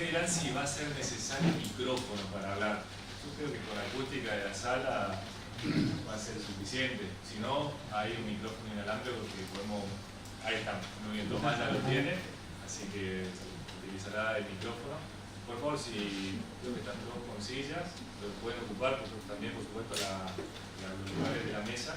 me dirán si va a ser necesario micrófono para hablar. Yo creo que con la acústica de la sala va a ser suficiente. Si no, hay un micrófono inalámbrico que podemos... Ahí está, muy bien, Tomás ya lo tiene, así que utilizará el micrófono. Por favor, si creo que están todos con sillas, lo pueden ocupar, porque también, por supuesto, los lugares de la mesa.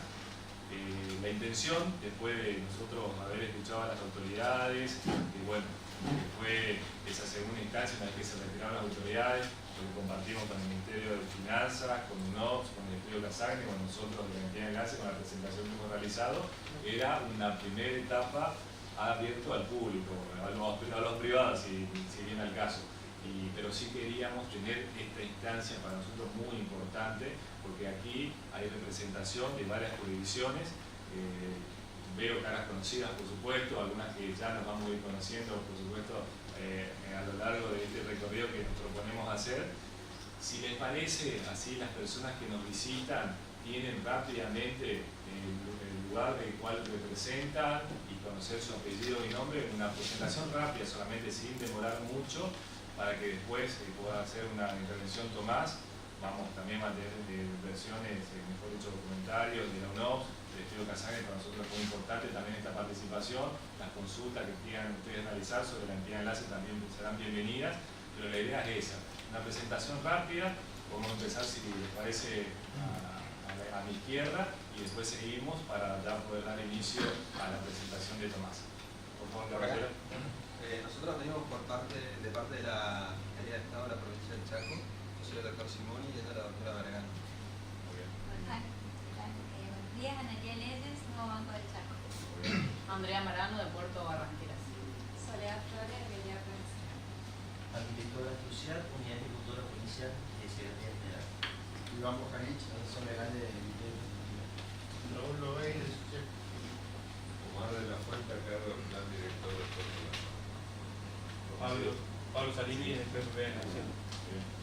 La intención, después de nosotros haber escuchado a las autoridades, que bueno, que fue esa segunda instancia en la que se retiraron las autoridades, lo que compartimos con el Ministerio de Finanzas, con UNOPS, con el Estudio Casagni, con nosotros de la entidad de enlace, con la presentación que hemos realizado, era una primera etapa abierto al público, a los privados, si viene al caso. Pero sí queríamos tener esta instancia para nosotros muy importante, porque aquí hay representación de varias jurisdicciones. Veo caras conocidas, por supuesto, algunas que ya nos vamos a ir conociendo, por supuesto, a lo largo de este recorrido que nos proponemos hacer. Si les parece, así las personas que nos visitan tienen rápidamente el lugar del cual representan y conocer su apellido y nombre, una presentación rápida, solamente sin demorar mucho, para que después pueda hacer una intervención Tomás. Vamos también a tener versiones, mejor dicho, documentarios de la UNOPS, del Estudio Casagni. Para nosotros es muy importante también esta participación. Las consultas que quieran ustedes realizar sobre la entidad de enlace también serán bienvenidas, pero la idea es esa, una presentación rápida. Vamos a empezar, si les parece, a mi izquierda, y después seguimos para ya poder dar inicio a la presentación de Tomás. Por favor, caballero. Nosotros venimos de parte de la Secretaría de Estado de la provincia del Chaco. Yo soy el doctor Simoni y ella es la doctora Vergano. Muy bien. Buenos días, Analia Leyes, Nuevo Banco del Chaco. Muy bien. Andrea Marano, de Puerto Barranqueras. Soledad Flores, de Villa Prensa. Administradora social, Unidad Ejecutora Policial y Secretaría General. Iván Bojanich, asesor legal de Ministerio de Justicia. Raúl Loveira, Omar de la Fuente, a cargo del plan director del Puerto de la Pablo Salini, de PPP de Nación.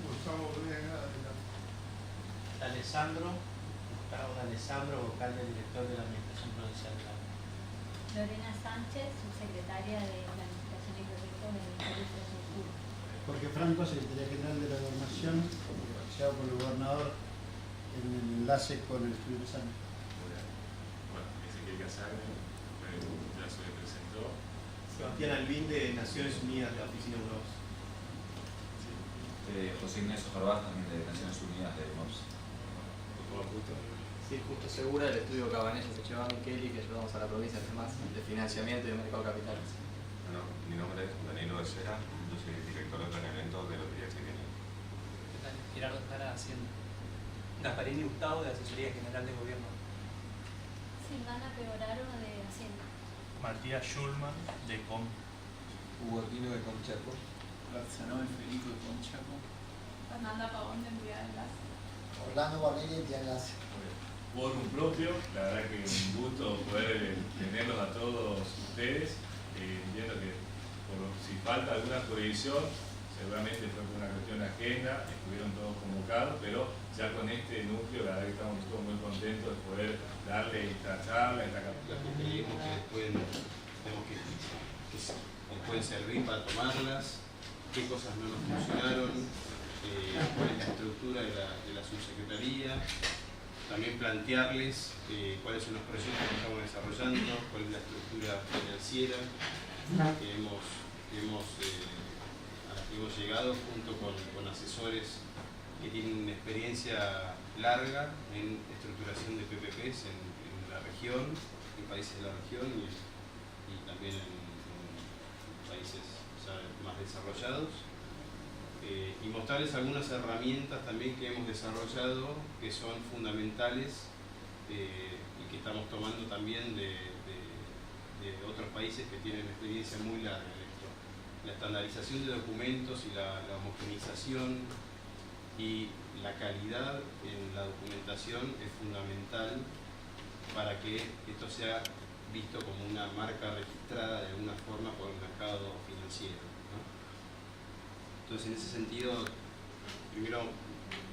Gustavo Vega, Gustavo Alessandro, vocal del director de la Administración Provincial de la Lorena Sánchez, subsecretaria de Planificación y Proyectos del Ministerio de Infraestructura. Jorge Franco, Secretaría General de la Gobernación, asociado por el gobernador en el enlace con el Estudio Casagni. Bueno, Ezequiel Casagni ya se le presentó. Sebastián Albín, de Naciones Unidas, de la Oficina UNOPS. José Ignacio Jarbás, también de Naciones Unidas de MOPS. Por favor, justo. Sí, Justo Segura, del estudio Cabanellas de Cheván Kelly, que ayudamos a la provincia además de financiamiento y de mercado de capitales. Bueno, mi nombre es Danilo Becerra, yo soy director de planeamiento de Lotería Chilena. Gerardo Jara, Hacienda. Gasparini Gustavo, de Asesoría General de Gobierno. Silvana Peoraro, de Hacienda. Matías Schulman, de COM. Hugo Aquino de Conchaco. Barzanó Federico de Conchaco. Fernanda Pavón, de Entidad de Enlace. Orlando Guarneri, Entidad de Enlace. Quórum propio, la verdad que un gusto poder tenerlos a todos ustedes. Entiendo que si falta alguna jurisdicción, seguramente fue por una cuestión de agenda, estuvieron todos convocados, pero ya con este núcleo, la verdad que estamos todos muy contentos de poder darle esta charla, esta captura. Las que creemos que nos pueden servir para tomarlas, qué cosas no nos funcionaron, cuál es la estructura de la subsecretaría, también plantearles cuáles son los proyectos que estamos desarrollando, cuál es la estructura financiera a la que hemos llegado junto con asesores que tienen una experiencia larga en estructuración de PPPs en la región, en países de la región y también en países ya más desarrollados. Y mostrarles algunas herramientas también que hemos desarrollado que son fundamentales y que estamos tomando también de otros países que tienen experiencia muy larga en esto. La estandarización de documentos y la homogeneización y la calidad en la documentación es fundamental para que esto sea visto como una marca registrada de alguna forma por el mercado financiero, ¿no? Entonces, en ese sentido, primero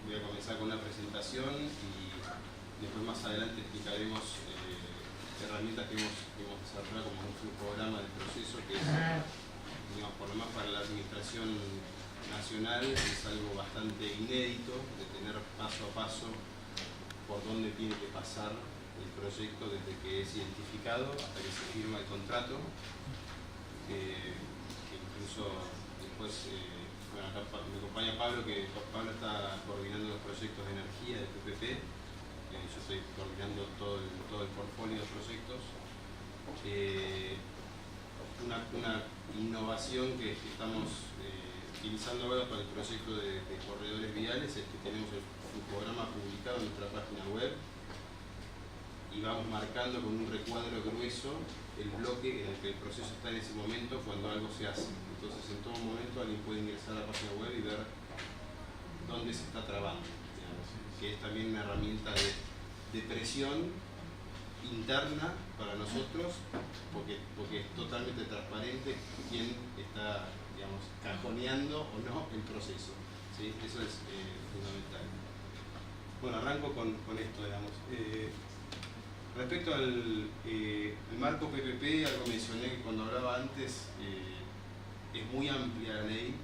voy a comenzar con una presentación y después más adelante explicaremos herramientas que hemos desarrollado como un programa del proceso que es, digamos, por lo menos para la administración nacional es algo bastante inédito, de tener paso a paso por dónde tiene que pasar el proyecto desde que es identificado hasta que se firma el contrato, que incluso después, bueno, acá me acompaña Pablo, que Pablo está coordinando los proyectos de energía de PPP, yo estoy coordinando todo el portfolio de proyectos. Una innovación que estamos utilizando ahora para el proyecto de corredores viales es que tenemos su programa publicado en nuestra página web y vamos marcando con un recuadro grueso el bloque en el que el proceso está en ese momento cuando algo se hace. Entonces en todo momento alguien puede ingresar a la página web y ver dónde se está trabando, digamos, que es también una herramienta de presión interna para nosotros, porque es totalmente transparente quién está, digamos, cajoneando o no el proceso, ¿sí? Eso es fundamental. Bueno, arranco con esto, digamos. Respecto al marco PPP, algo mencioné que cuando hablaba antes, es muy amplia la ley,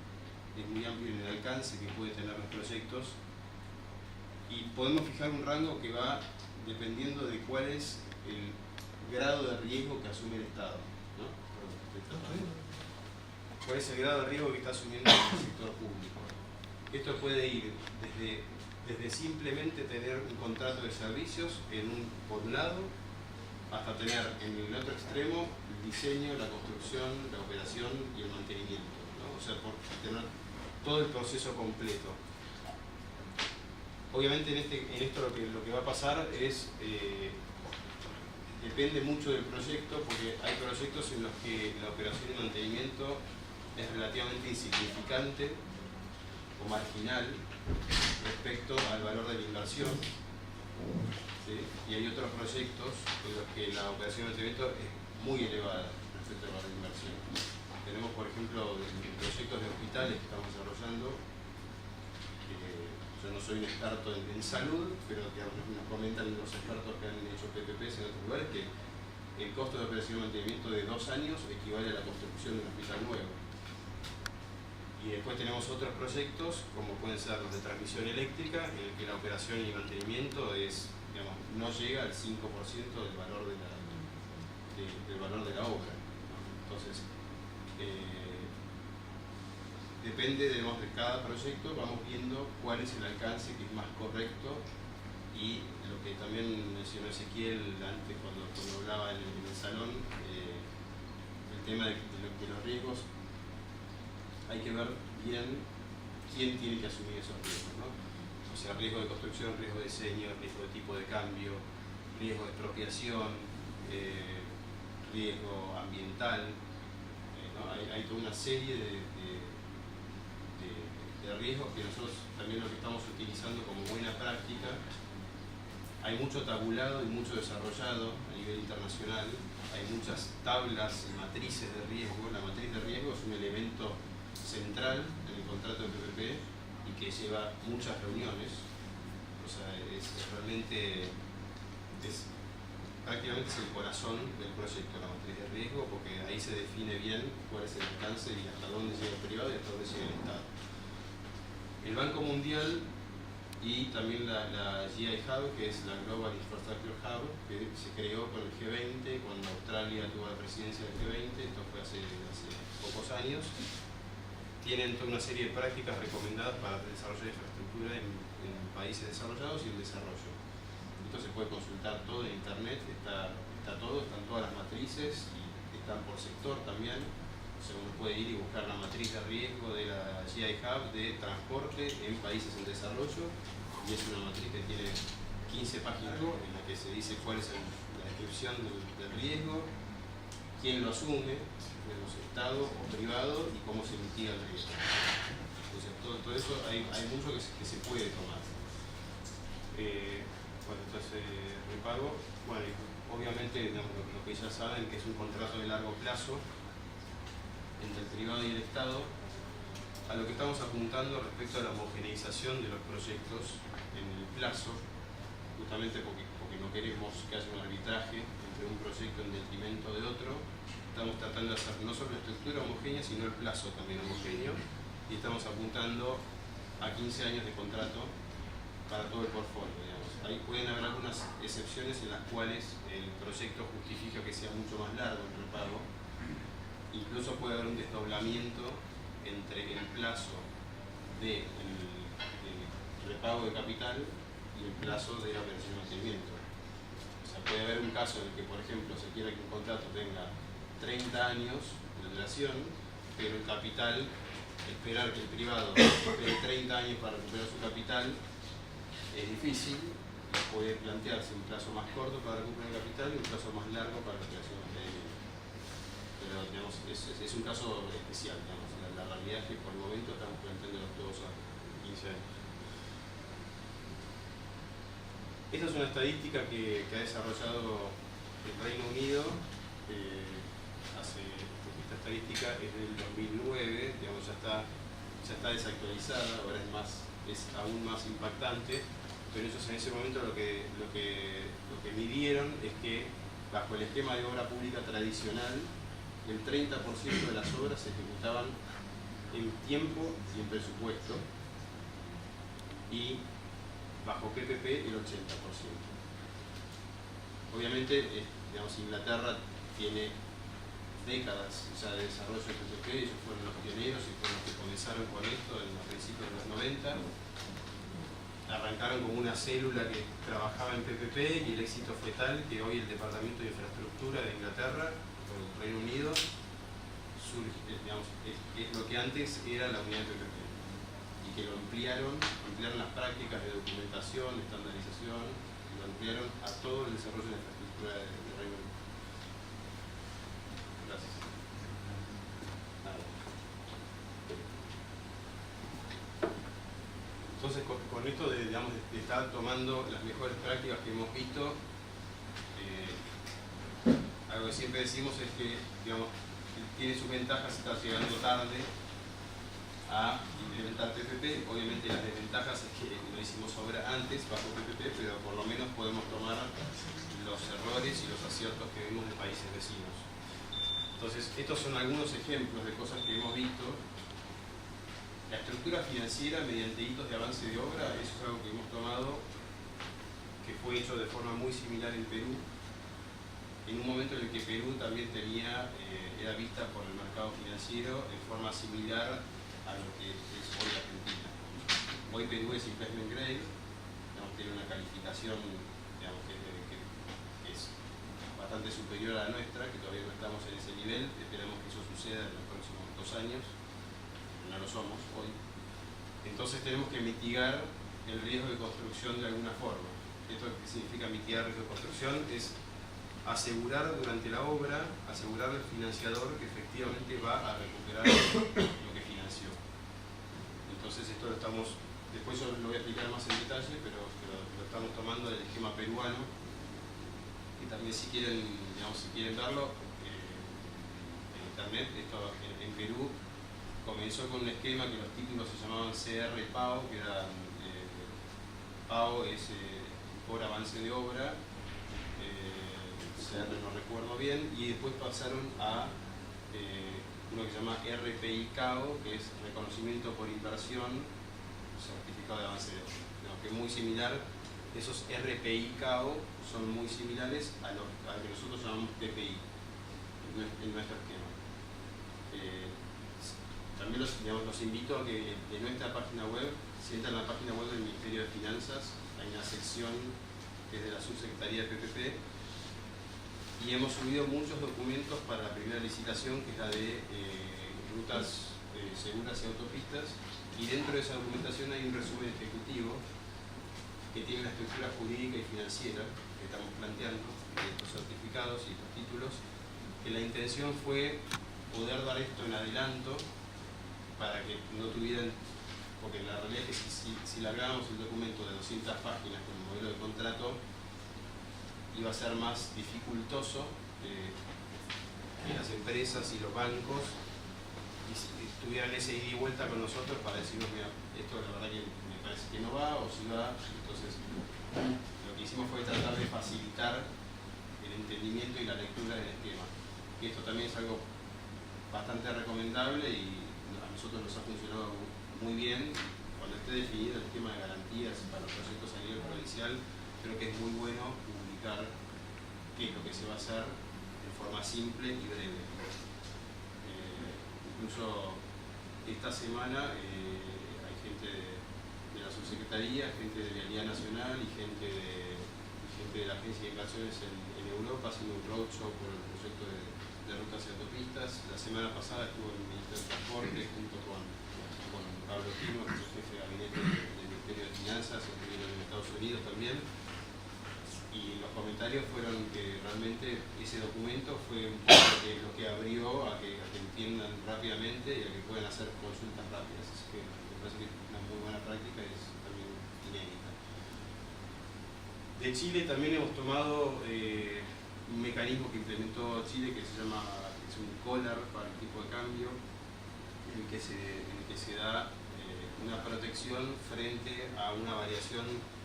es muy amplio en el alcance que puede tener los proyectos y podemos fijar un rango que va dependiendo de cuál es el grado de riesgo que asume el Estado, ¿no? ¿Cuál es el grado de riesgo que está asumiendo el sector público? Esto puede ir desde simplemente tener un contrato de servicios por un lado, hasta tener en el otro extremo el diseño, la construcción, la operación y el mantenimiento, ¿no? O sea, por tener todo el proceso completo. Obviamente en esto lo que va a pasar es, depende mucho del proyecto, porque hay proyectos en los que la operación y mantenimiento es relativamente insignificante o marginal respecto al valor de la inversión, ¿sí? Y hay otros proyectos en los que la operación y mantenimiento es muy elevada respecto al valor de inversión. Tenemos, por ejemplo, proyectos de hospitales que estamos desarrollando. Yo no soy un experto en salud, pero digamos, nos comentan los expertos que han hecho PPPs en otros lugares que el costo de operación y mantenimiento de 2 años equivale a la construcción de un hospital nuevo. Y después tenemos otros proyectos, como pueden ser los de transmisión eléctrica, en el que la operación y mantenimiento es, digamos, no llega al 5% del valor de la obra, ¿no? Entonces, depende, digamos, de cada proyecto, vamos viendo cuál es el alcance que es más correcto, y lo que también mencionó Ezequiel antes cuando hablaba en el salón, el tema de los riesgos. Hay que ver bien quién tiene que asumir esos riesgos, ¿no? O sea, riesgo de construcción, riesgo de diseño, riesgo de tipo de cambio, riesgo de expropiación, riesgo ambiental, ¿no? Hay toda una serie de riesgos que nosotros también lo que estamos utilizando como buena práctica. Hay mucho tabulado y mucho desarrollado a nivel internacional, hay muchas tablas y matrices de riesgo. La matriz de riesgo es un elemento central en el contrato de PPP y que lleva muchas reuniones. O sea, prácticamente es el corazón del proyecto, la matriz de riesgo, porque ahí se define bien cuál es el alcance y hasta dónde llega el privado y hasta dónde llega el Estado. El Banco Mundial y también la GI Hub, que es la Global Infrastructure Hub, que se creó con el G20 cuando Australia tuvo la presidencia del G20, esto fue hace pocos años. Tienen toda una serie de prácticas recomendadas para el desarrollo de infraestructura en países desarrollados y en desarrollo. Esto se puede consultar todo en internet, está todo, están todas las matrices y están por sector también. O sea, uno puede ir y buscar la matriz de riesgo de la GI Hub de transporte en países en desarrollo, y es una matriz que tiene 15 páginas en la que se dice cuál es la descripción del riesgo, quién lo asume, Estado o privado, y cómo se mitiga el riesgo. Entonces, todo eso hay mucho que se puede tomar. Bueno, entonces, repago. Bueno, obviamente, digamos, lo que ya saben, que es un contrato de largo plazo entre el privado y el Estado, a lo que estamos apuntando respecto a la homogeneización de los proyectos en el plazo, justamente porque no queremos que haya un arbitraje entre un proyecto en detrimento de otro. Estamos tratando de hacer no solo la estructura homogénea, sino el plazo también homogéneo. y estamos apuntando a 15 años de contrato para todo el portfolio, digamos. Ahí pueden haber algunas excepciones en las cuales el proyecto justifica que sea mucho más largo el repago. Incluso puede haber un desdoblamiento entre el plazo del repago de capital y el plazo de la operación de mantenimiento. O sea, puede haber un caso en el que, por ejemplo, se quiera que un contrato tenga 30 años de duración, pero el capital, esperar que el privado espere 30 años para recuperar su capital es difícil. Puede plantearse un plazo más corto para recuperar el capital y un plazo más largo para la operación de mantenimiento. Pero digamos, es un caso especial. Digamos. La realidad es que por el momento estamos planteándolos todos a 15 años. Esta es una estadística que ha desarrollado el Reino Unido. Esta estadística es del 2009, digamos, ya está desactualizada, ahora es aún más impactante, pero ellos en ese momento lo que midieron es que bajo el esquema de obra pública tradicional, el 30% de las obras se ejecutaban en tiempo y en presupuesto, y bajo PPP el 80%. Obviamente, digamos, Inglaterra tiene décadas ya de desarrollo de PPP, ellos fueron los pioneros y fueron los que comenzaron con esto a principios de los 90. Arrancaron como una célula que trabajaba en PPP y el éxito fue tal que hoy el Departamento de Infraestructura de Inglaterra, o el Reino Unido, digamos, es lo que antes era la unidad de PPP. Y que lo ampliaron las prácticas de documentación, de estandarización, lo ampliaron a todo el desarrollo de la infraestructura del Reino Unido. Gracias. Entonces, con esto de estar tomando las mejores prácticas que hemos visto, algo que siempre decimos es que, digamos, tiene sus ventajas estar llegando tarde a implementar PPP. Obviamente las desventajas es que lo hicimos obra antes bajo PPP, pero por lo menos podemos tomar los errores y los aciertos que vimos de países vecinos. Entonces, estos son algunos ejemplos de cosas que hemos visto. La estructura financiera mediante hitos de avance de obra, eso es algo que hemos tomado, que fue hecho de forma muy similar en Perú, en un momento en el que Perú también era vista por el mercado financiero en forma similar a lo que es hoy Argentina. Hoy Perú es investment grade, tiene una calificación, digamos, que es bastante superior a la nuestra, que todavía no estamos en ese nivel. Esperamos que eso suceda en los próximos 2 años, no lo somos hoy. Entonces tenemos que mitigar el riesgo de construcción de alguna forma. ¿Esto qué significa mitigar el riesgo de construcción? Es asegurar durante la obra, asegurar al financiador que efectivamente va a recuperar lo que financió. Entonces esto lo estamos, después yo lo voy a explicar más en detalle, pero lo estamos tomando del esquema peruano, que también si quieren verlo, en internet, esto en Perú comenzó con un esquema que los títulos se llamaban CR-PAO, que era PAO es por avance de obra, CR no recuerdo bien, y después pasaron a uno que se llama RPI-CAO, que es reconocimiento por inversión, certificado de avance de obra. Digamos que es muy similar, esos RPI-CAO son muy similares a lo que nosotros llamamos PPI en nuestro esquema. También los invito a que en nuestra página web, si entran a la página web del Ministerio de Finanzas, hay una sección que es de la Subsecretaría de PPP, y hemos subido muchos documentos para la primera licitación, que es la de rutas seguras y autopistas, y dentro de esa documentación hay un resumen ejecutivo que tiene la estructura jurídica y financiera que estamos planteando, estos certificados y estos títulos, que la intención fue poder dar esto en adelanto para que no tuvieran, porque la realidad es que si largábamos el documento de 200 páginas con el modelo de contrato, iba a ser más dificultoso que las empresas y los bancos tuvieran ese ida y vuelta con nosotros para decirnos, mira, esto la verdad que me parece que no va, o si va. Entonces lo que hicimos fue tratar de facilitar el entendimiento y la lectura del esquema, que esto también es algo bastante recomendable y a nosotros nos ha funcionado muy bien. Cuando esté definido el tema de garantías para los proyectos a nivel provincial, creo que es muy bueno publicar qué es lo que se va a hacer de forma simple y breve. Incluso esta semana hay gente de la subsecretaría, gente de Vialidad Nacional y gente de la Agencia de Inversiones en Europa haciendo un roadshow por el proyecto de rutas y autopistas. La semana pasada estuvo el Ministerio de Transporte junto con Pablo Timo, que es el jefe de gabinete del Ministerio de Finanzas, estuvieron en Estados Unidos también. Y los comentarios fueron que realmente ese documento fue un poco lo que abrió a que entiendan rápidamente y a que puedan hacer consultas rápidas. Así que me parece que es una muy buena práctica y es también inédita. De Chile también hemos tomado un mecanismo que implementó Chile que se llama, es un collar para el tipo de cambio, en el que se da una protección frente a una variación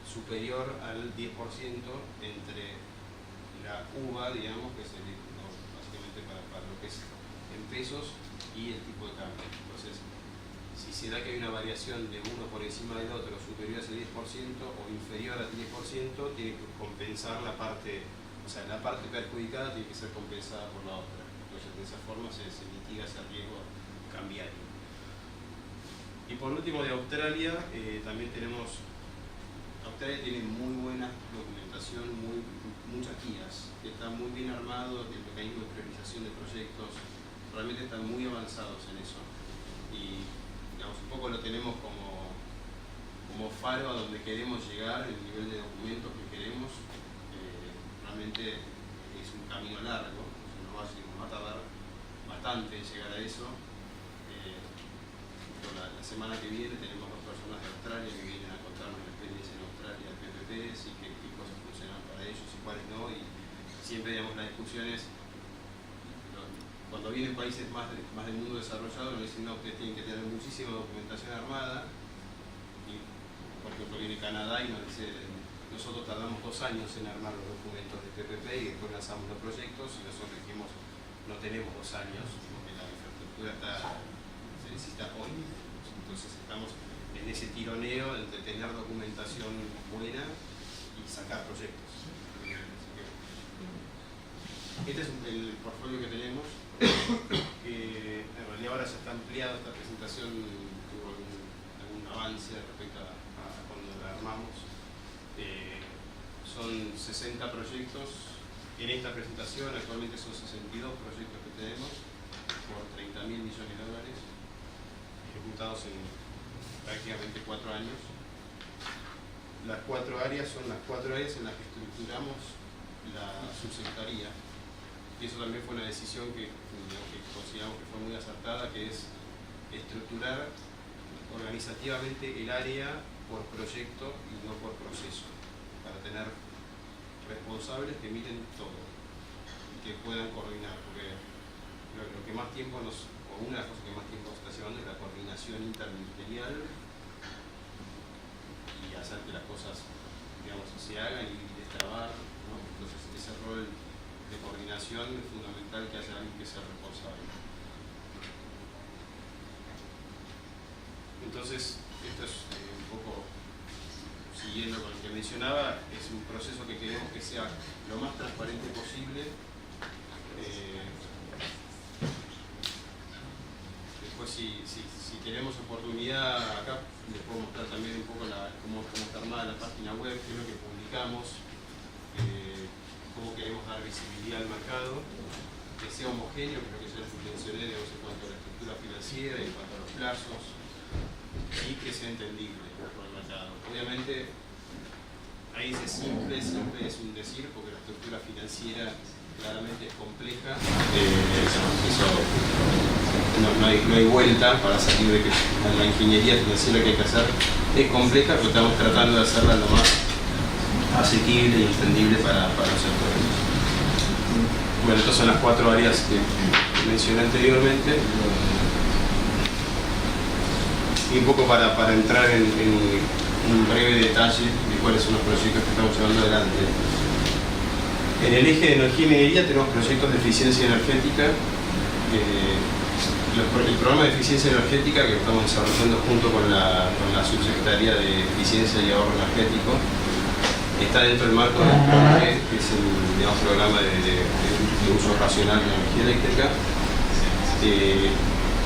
superior al 10% entre la UVA, digamos, que es básicamente para lo que es en pesos, y el tipo de cambio. Entonces, si se da que hay una variación de uno por encima del otro superior a ese 10% o inferior al 10%, tiene que compensar la parte, o sea, la parte perjudicada tiene que ser compensada por la otra. Entonces, de esa forma se mitiga ese riesgo cambiario. Y por último, de Australia, también tenemos... Australia tiene muy buena documentación, muchas guías, está muy bien armado el mecanismo de priorización de proyectos, realmente están muy avanzados en eso. Y digamos, un poco lo tenemos como faro a donde queremos llegar, el nivel de documentos que queremos. Realmente es un camino largo, nos va a tardar bastante en llegar a eso. La semana que viene tenemos 2 personas de Australia que vienen a contarnos la experiencia en Australia de PPPs y qué cosas funcionan para ellos y cuáles no, y siempre, digamos, las discusiones, cuando vienen países más del mundo desarrollado, nos dicen, no, ustedes tienen que tener muchísima documentación armada, y por ejemplo viene Canadá y nos dice, nosotros tardamos 2 años en armar los documentos de PPP y después lanzamos los proyectos, y nosotros dijimos, no tenemos 2 años, porque la infraestructura se necesita hoy. Entonces estamos en ese tironeo entre tener documentación buena y sacar proyectos. Este es el portfolio que tenemos, que en realidad ahora ya está ampliado. Esta presentación tuvo algún avance respecto a cuando la armamos. Son 60 proyectos en esta presentación, actualmente son 62 proyectos que tenemos por $30.000 millones, ejecutados en prácticamente 4 años. Las 4 áreas son las 4 áreas en las que estructuramos la subsecretaría, y eso también fue una decisión que consideramos que fue muy acertada, que es estructurar organizativamente el área por proyecto y no por proceso, para tener responsables que miren todo y que puedan coordinar, porque lo que más tiempo o una de las cosas que más tiempo nos está llevando es la coordinación interministerial y hacer que las cosas, digamos, se hagan y destrabar, ¿no? Entonces ese rol de coordinación es fundamental, que haya alguien que sea responsable. Entonces, esto es un poco siguiendo con lo que mencionaba, es un proceso que queremos que sea lo más transparente posible. Después, si tenemos oportunidad, acá les puedo mostrar también un poco cómo está armada la página web, qué es lo que publicamos, cómo queremos dar visibilidad al mercado, que sea homogéneo, creo que ya les mencioné, digamos, en cuanto a la estructura financiera, en cuanto a los plazos, y que sea entendible por el mercado. Obviamente, ahí dice simple es un decir, porque la estructura financiera claramente es compleja. Eso no hay vuelta para salir de que la ingeniería financiera que hay que hacer es compleja, pero estamos tratando de hacerla lo más asequible y entendible para los sectores. Bueno, estas son las 4 áreas que mencioné anteriormente. Y un poco para entrar en un breve detalle de cuáles son los proyectos que estamos llevando adelante. En el eje de energía y minería tenemos proyectos de eficiencia energética el programa de eficiencia energética que estamos desarrollando junto con la Subsecretaría de Eficiencia y Ahorro Energético está dentro del marco del PRONE, que es el programa de uso racional de energía eléctrica,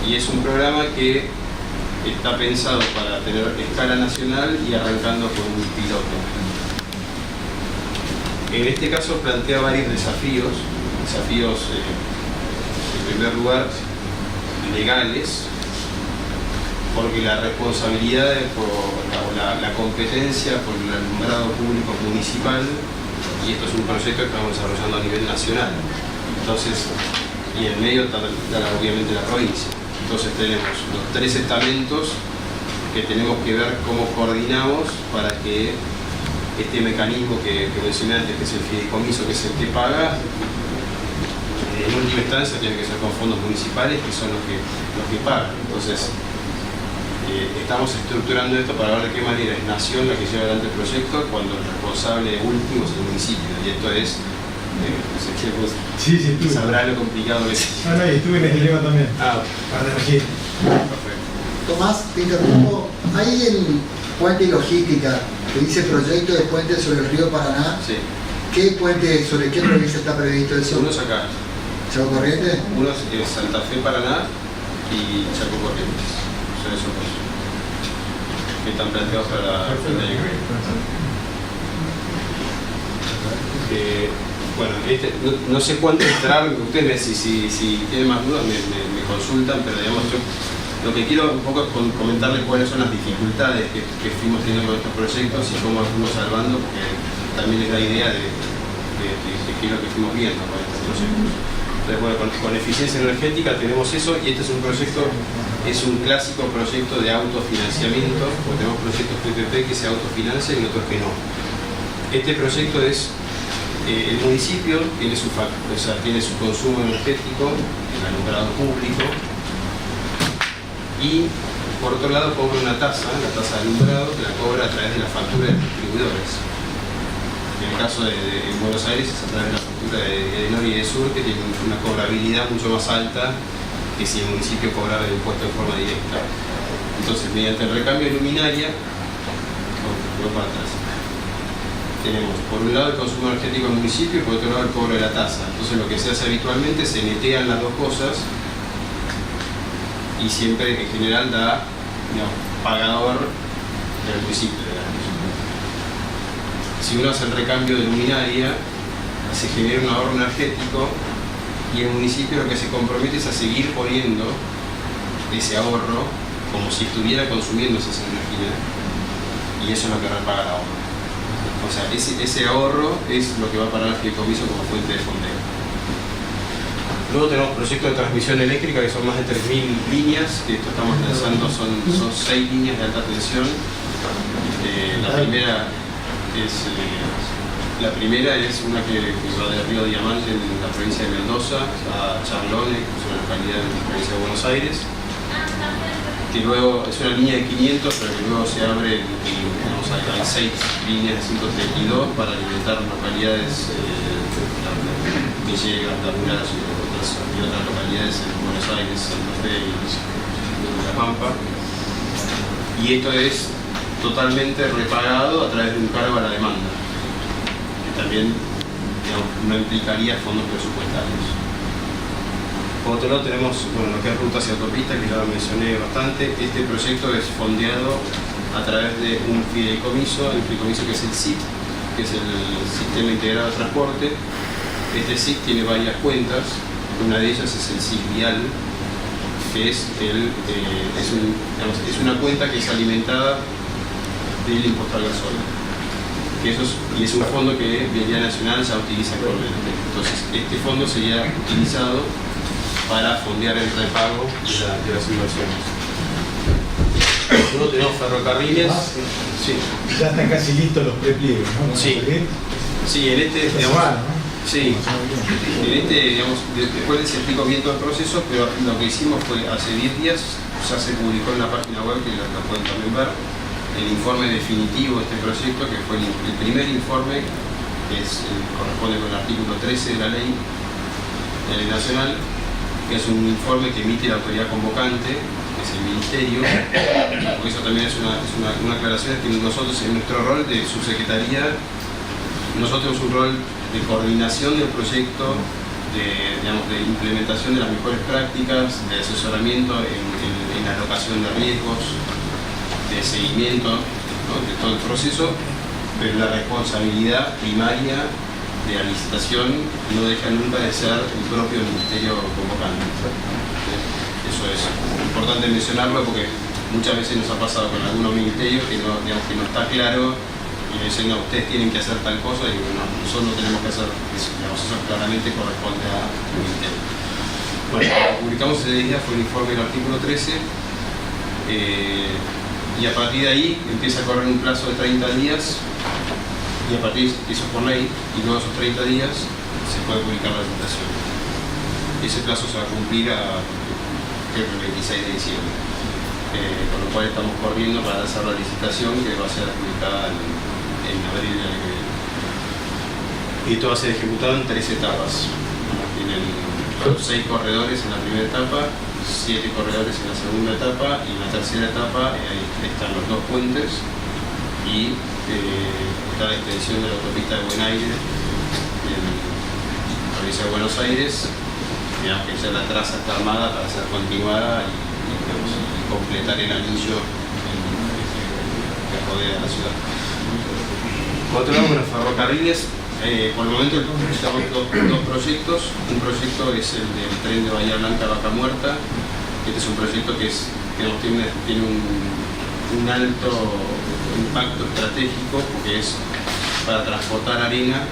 y es un programa que está pensado para tener escala nacional y arrancando con un piloto. En este caso plantea varios desafíos, en primer lugar legales, porque la responsabilidad la competencia por el alumbrado público municipal, y esto es un proyecto que estamos desarrollando a nivel nacional, entonces, y en medio está obviamente la provincia. Entonces tenemos los 3 estamentos que tenemos que ver cómo coordinamos para que este mecanismo que mencioné antes, que es el fideicomiso, que es el que paga, en última instancia tiene que ser con fondos municipales, que son los que pagan. Entonces, estamos estructurando esto para ver de qué manera es Nación la que lleva adelante el proyecto, cuando el responsable último es el municipio. Y esto es, sabrá lo complicado que es. No, y estuve en este tema también. Para energía. Perfecto. Tomás, te interrumpo. Ahí el puente y logística, que dice proyecto de puente sobre el río Paraná. Sí. ¿Qué puente, sobre qué provincia está previsto eso? Uno es acá. ¿Chaco Corrientes? Uno es Santa Fe, Paraná, y Chaco Corrientes. Son esos dos que están planteados para fin de año. Bueno, no sé cuánto estará, ustedes si tienen más dudas me consultan, pero digamos yo lo que quiero un poco es comentarles cuáles son las dificultades que fuimos teniendo con estos proyectos y cómo los fuimos salvando, porque también les da idea de qué es lo que fuimos viendo con estos proyectos. Entonces, bueno, con eficiencia energética tenemos eso, y este es un proyecto, es un clásico proyecto de autofinanciamiento, porque tenemos proyectos PPP que se autofinancian y otros que no. Este proyecto es, el municipio tiene tiene su consumo energético, el alumbrado público, y por otro lado cobra una tasa, la tasa de alumbrado, que la cobra a través de la factura de los distribuidores. En el caso de Buenos Aires es a través de la factura de Norte y de Sur, que tiene una cobrabilidad mucho más alta que si el municipio cobrara el impuesto de forma directa. Entonces, mediante el recambio de luminaria, tenemos por un lado el consumo energético del municipio y por otro lado el cobro de la tasa. Entonces, lo que se hace habitualmente, se netean las dos cosas y siempre en general da, digamos, pagador del municipio. Si uno hace el recambio de luminaria, se genera un ahorro energético y el municipio lo que se compromete es a seguir poniendo ese ahorro como si estuviera consumiendo esa energía, y eso es lo que repaga el ahorro. O sea, ese ahorro es lo que va a parar al fideicomiso como fuente de fondeo. Luego tenemos proyectos de transmisión eléctrica que son más de 3.000 líneas, que esto estamos lanzando, son 6 líneas de alta tensión. La primera es una que va del Río Diamante en la provincia de Mendoza a Charlones, que es una localidad de la provincia de Buenos Aires, que luego es una línea de 500, pero que luego se abre, hay 6 líneas de 132 para alimentar localidades que llegan a Lagunas y otras localidades en Buenos Aires, Santa Fe y La Pampa. Y esto es totalmente repagado a través de un cargo a la demanda, que también, digamos, no implicaría fondos presupuestarios. Por otro lado tenemos lo que es rutas y autopistas, que ya lo mencioné bastante. Este proyecto es fondeado a través de un fideicomiso, el fideicomiso que es el SIT, que es el Sistema Integrado de Transporte. Este SIT tiene varias cuentas, una de ellas es el SIT Vial, que es una cuenta que es alimentada del impuesto al gasoil, y es un fondo que Vialidad Nacional ya utiliza actualmente. Entonces, este fondo sería utilizado para fondear el repago de las inversiones. Luego tenemos ferrocarriles. Sí. Ya están casi listos los prepliegues, ¿no? Sí. Sí, en este, digamos, sí, en este, digamos, después les explico bien todo el proceso, pero lo que hicimos fue, hace 10 días ya se publicó en la página web, que la pueden también ver, el informe definitivo de este proyecto, que fue el primer informe, que corresponde con el artículo 13 de la ley nacional, que es un informe que emite la autoridad convocante, que es el ministerio, porque eso también es una aclaración, es que nosotros en nuestro rol de subsecretaría, nosotros tenemos un rol de coordinación del proyecto, digamos, de implementación de las mejores prácticas, de asesoramiento en la alocación de riesgos, de seguimiento, ¿no?, de todo el proceso, pero la responsabilidad primaria de la licitación no deja nunca de ser el propio ministerio convocante. Eso es importante mencionarlo porque muchas veces nos ha pasado con algunos ministerios que no, digamos, que no está claro y dicen, no, ustedes tienen que hacer tal cosa y no, nosotros no tenemos que hacer eso, digamos, eso claramente corresponde al ministerio. Bueno, lo que publicamos ese día fue el informe del artículo 13 y a partir de ahí empieza a correr un plazo de 30 días y a partir de eso por ley y luego de esos 30 días se puede publicar la licitación. Ese plazo se va a cumplir creo que el 26 de diciembre, con lo cual estamos corriendo para hacer la licitación que va a ser publicada en abril del año que viene. Y esto va a ser ejecutado en 3 etapas. Tienen 6 corredores en la primera etapa, 7 corredores en la segunda etapa y en la tercera etapa están los 2 puentes y está la extensión de la autopista de Buen Aire en la provincia de Buenos Aires, digamos que ya la traza está armada para ser continuada y completar el anillo que rodea la ciudad. Por otro lado, los ferrocarriles, por el momento estamos dos proyectos. Un proyecto es el del tren de Bahía Blanca a Vaca Muerta. Este es un proyecto que tiene un alto impacto estratégico porque es para transportar arena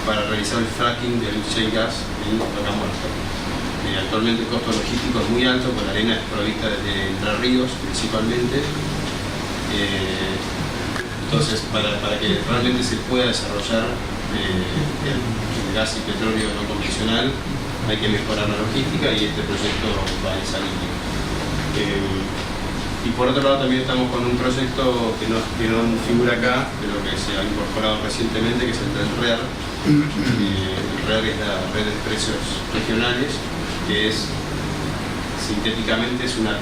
para realizar el fracking del shale gas en Vaca Muerta. Actualmente el costo logístico es muy alto, porque la arena es provista de Entre Ríos principalmente. Entonces, para que realmente se pueda desarrollar el gas y petróleo no convencional, hay que mejorar la logística y este proyecto va en esa línea. Y por otro lado también estamos con un proyecto que no figura acá, pero que se ha incorporado recientemente, que es el del RER. El RER es la red de precios regionales, que es sintéticamente es una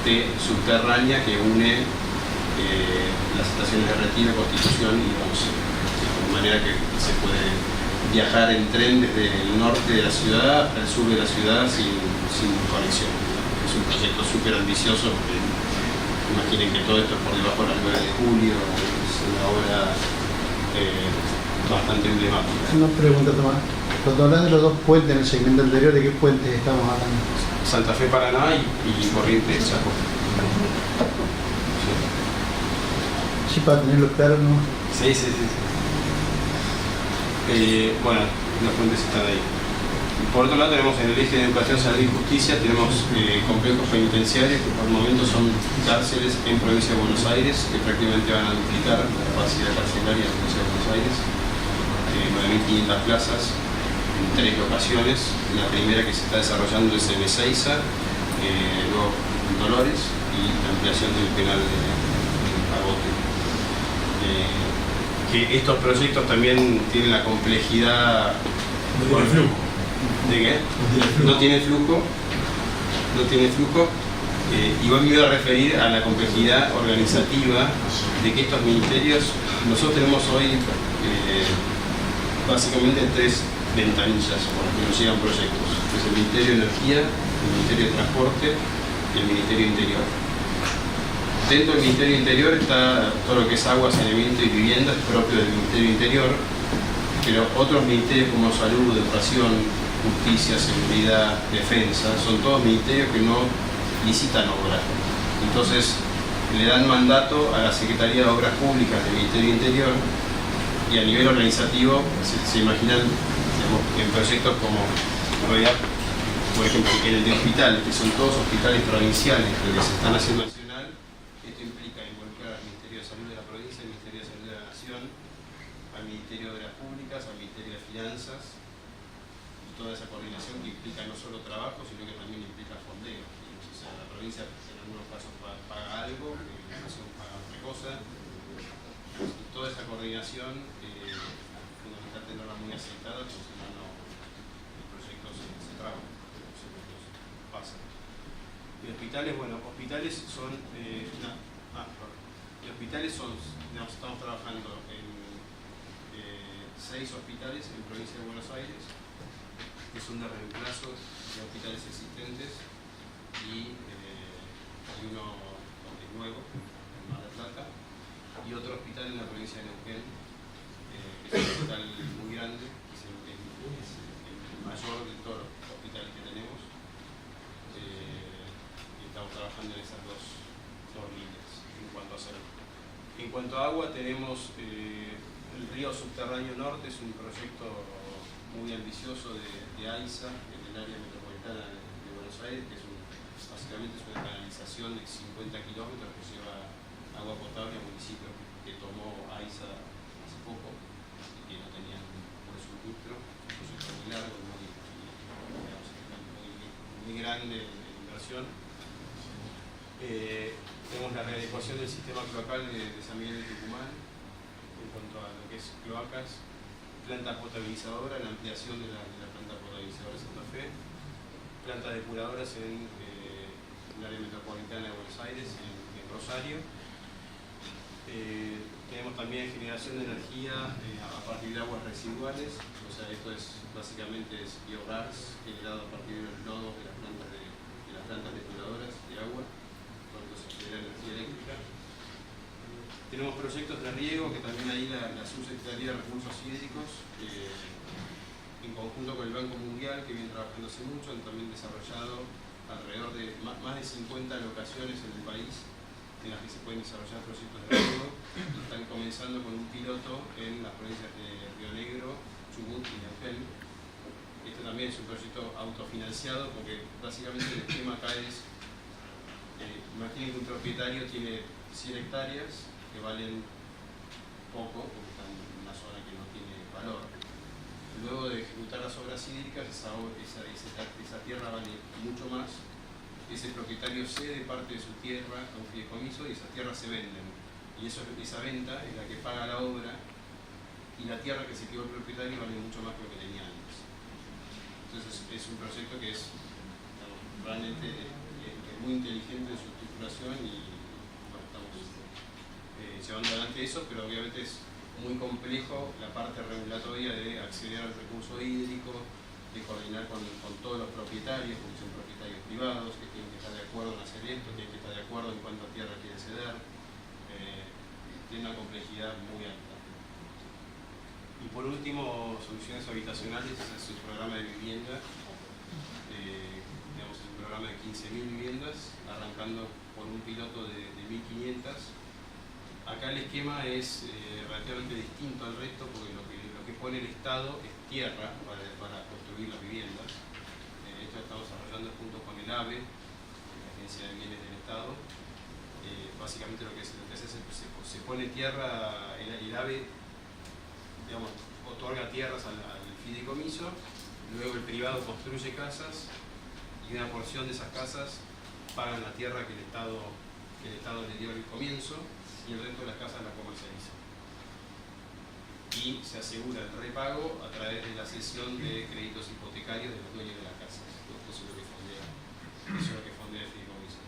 T subterránea que une las estaciones de Retiro, Constitución y Once, de manera que se puede viajar en tren desde el norte de la ciudad hasta el sur de la ciudad sin conexión. Es un proyecto súper ambicioso porque imaginen que todo esto es por debajo de la 9 de julio, es una obra bastante emblemática. Una pregunta, Tomás. Cuando hablas de los 2 puentes en el segmento anterior, ¿de qué puentes estamos hablando? Santa Fe, Paraná y Corrientes, Chaco. Sí, para tenerlo claro, ¿no? Sí. Bueno, los puentes están ahí. Por otro lado tenemos en el eje de educación, salud y justicia, tenemos complejos penitenciarios que por el momento son cárceles en provincia de Buenos Aires, que prácticamente van a duplicar la capacidad carcelaria de la provincia de Buenos Aires. 9.500 plazas en 3 locaciones. La primera que se está desarrollando es en Ezeiza, luego en Dolores y la ampliación del penal de Agote. Que estos proyectos también tienen la complejidad. No tiene flujo. ¿De qué? No tiene flujo. Igual me iba a referir a la complejidad organizativa de que estos ministerios, nosotros tenemos hoy básicamente 3 ventanillas por las que nos llegan proyectos, que es el Ministerio de Energía, el Ministerio de Transporte y el Ministerio de Interior. Dentro del Ministerio de Interior está todo lo que es agua, saneamiento y vivienda, es propio del Ministerio de Interior, pero otros ministerios como Salud, Educación, Justicia, Seguridad, Defensa, son todos ministerios que no licitan obras. Entonces le dan mandato a la Secretaría de Obras Públicas del Ministerio de Interior y a nivel organizativo se imaginan, digamos, en proyectos como en realidad, por ejemplo, en el de hospital, que son todos hospitales provinciales que se están haciendo nacional. Esto implica involucrar al Ministerio de Salud de la provincia, al Ministerio de Salud de la Nación, al Ministerio de Obras Públicas, al Ministerio de Finanzas, y toda esa coordinación que implica no solo trabajo, sino que también implica fondeo. O sea, la provincia en algunos casos paga algo, la Nación paga otra cosa. Y toda esa coordinación fundamental tenerla muy aceitada, porque si no, el proyecto se traba. pasa. Y hospitales, bueno, hospitales son, digamos, estamos trabajando en 6 hospitales en provincia de Buenos Aires, que son de reemplazo de hospitales existentes, y hay uno nuevo, en Mar del Plata, y otro hospital en la provincia de Neuquén, que es un hospital muy grande, que es el mayor de todos los hospitales que tenemos. Y estamos trabajando en esas dos líneas en cuanto a salud. En cuanto a agua, tenemos el río subterráneo norte, es un proyecto muy ambicioso de AISA en el área metropolitana de Buenos Aires, que básicamente es una canalización de 50 kilómetros que lleva agua potable a municipios que tomó AISA hace poco y que no tenían un suministro. Un proyecto muy largo, muy grande de inversión. Tenemos la readecuación del sistema cloacal de San Miguel de Tucumán en cuanto a lo que es cloacas, planta potabilizadora, la ampliación de la planta potabilizadora de Santa Fe, plantas depuradoras en el área metropolitana de Buenos Aires, en Rosario. Tenemos también generación de energía a partir de aguas residuales, o sea, esto es básicamente biogás generado a partir de los lodos de las plantas depuradoras de agua, cuando se genera energía eléctrica. Tenemos proyectos de riego, que también ahí la Subsecretaría de Recursos Hídricos, en conjunto con el Banco Mundial, que viene trabajando hace mucho, han también desarrollado alrededor de más de 50 locaciones en el país en las que se pueden desarrollar proyectos de riego. Están comenzando con un piloto en las provincias de Río Negro, Chubut y Neuquén. Este también es un proyecto autofinanciado, porque básicamente el esquema acá es, imaginen que un propietario tiene 100 hectáreas que valen poco, porque están en una zona que no tiene valor. Luego de ejecutar las obras hídricas, esa tierra vale mucho más. Ese propietario cede parte de su tierra a un fideicomiso y esas tierras se venden. Y esa venta es la que paga la obra, y la tierra que se quedó el propietario vale mucho más que lo que tenía antes. Entonces es un proyecto que es, digamos, realmente muy inteligente en su estructuración, y bueno, estamos llevando adelante eso, pero obviamente es muy complejo la parte regulatoria de acceder al recurso hídrico, de coordinar con todos los propietarios, porque son propietarios privados, que tienen que estar de acuerdo en hacer esto, tienen que estar de acuerdo en cuánta tierra quieren ceder. Tiene una complejidad muy alta. Y por último, soluciones habitacionales, es un programa de vivienda, digamos, es un programa de 15.000 viviendas, arrancando por un piloto de 1.500. Acá el esquema es relativamente distinto al resto, porque lo que pone el Estado es tierra para construir las viviendas. Esto lo estamos desarrollando junto con el AVE, la Agencia de Bienes del Estado. Básicamente lo que se hace es se pone tierra, el AVE, digamos, otorga tierras al fideicomiso, luego el privado construye casas, y una porción de esas casas pagan la tierra que el Estado le dio al comienzo, y el resto de las casas la comercializa. Y se asegura el repago a través de la cesión de créditos hipotecarios de los dueños de las casas. Eso es lo que fondea el fideicomiso.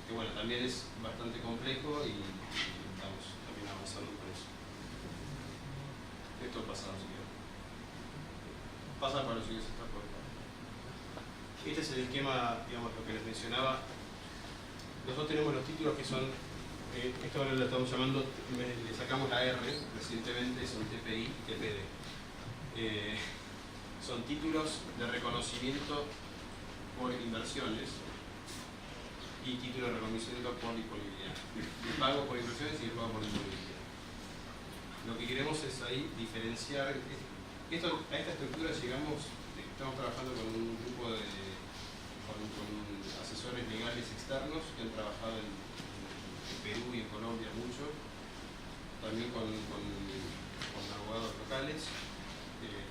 Que bueno, también es bastante complejo, y estamos también avanzando con eso. Esto es pasado, si quieren. Pasa para los siguientes está por acá. Este es el esquema, digamos, lo que les mencionaba. Nosotros tenemos los títulos que son, esto ahora lo estamos llamando, le sacamos la R recientemente, son TPI y TPD. Son títulos de reconocimiento por inversiones y títulos de reconocimiento por disponibilidad. De pago por inversiones y de pago por disponibilidad. Lo que queremos es ahí diferenciar. A esta estructura llegamos, estamos trabajando con un grupo con asesores legales externos que han trabajado en Perú y en Colombia mucho, también con abogados locales,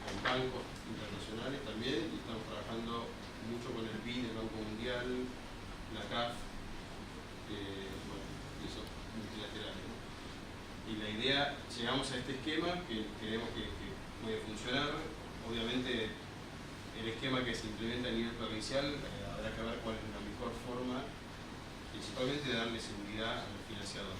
con bancos internacionales también, y estamos trabajando mucho con el BID, el Banco Mundial, la CAF, bueno, eso multilaterales, ¿no? Y la idea, llegamos a este esquema que creemos que puede funcionar. Obviamente el esquema que se implementa a nivel provincial, habrá habrá que ver cuál es la mejor forma, principalmente de darle seguridad al financiador.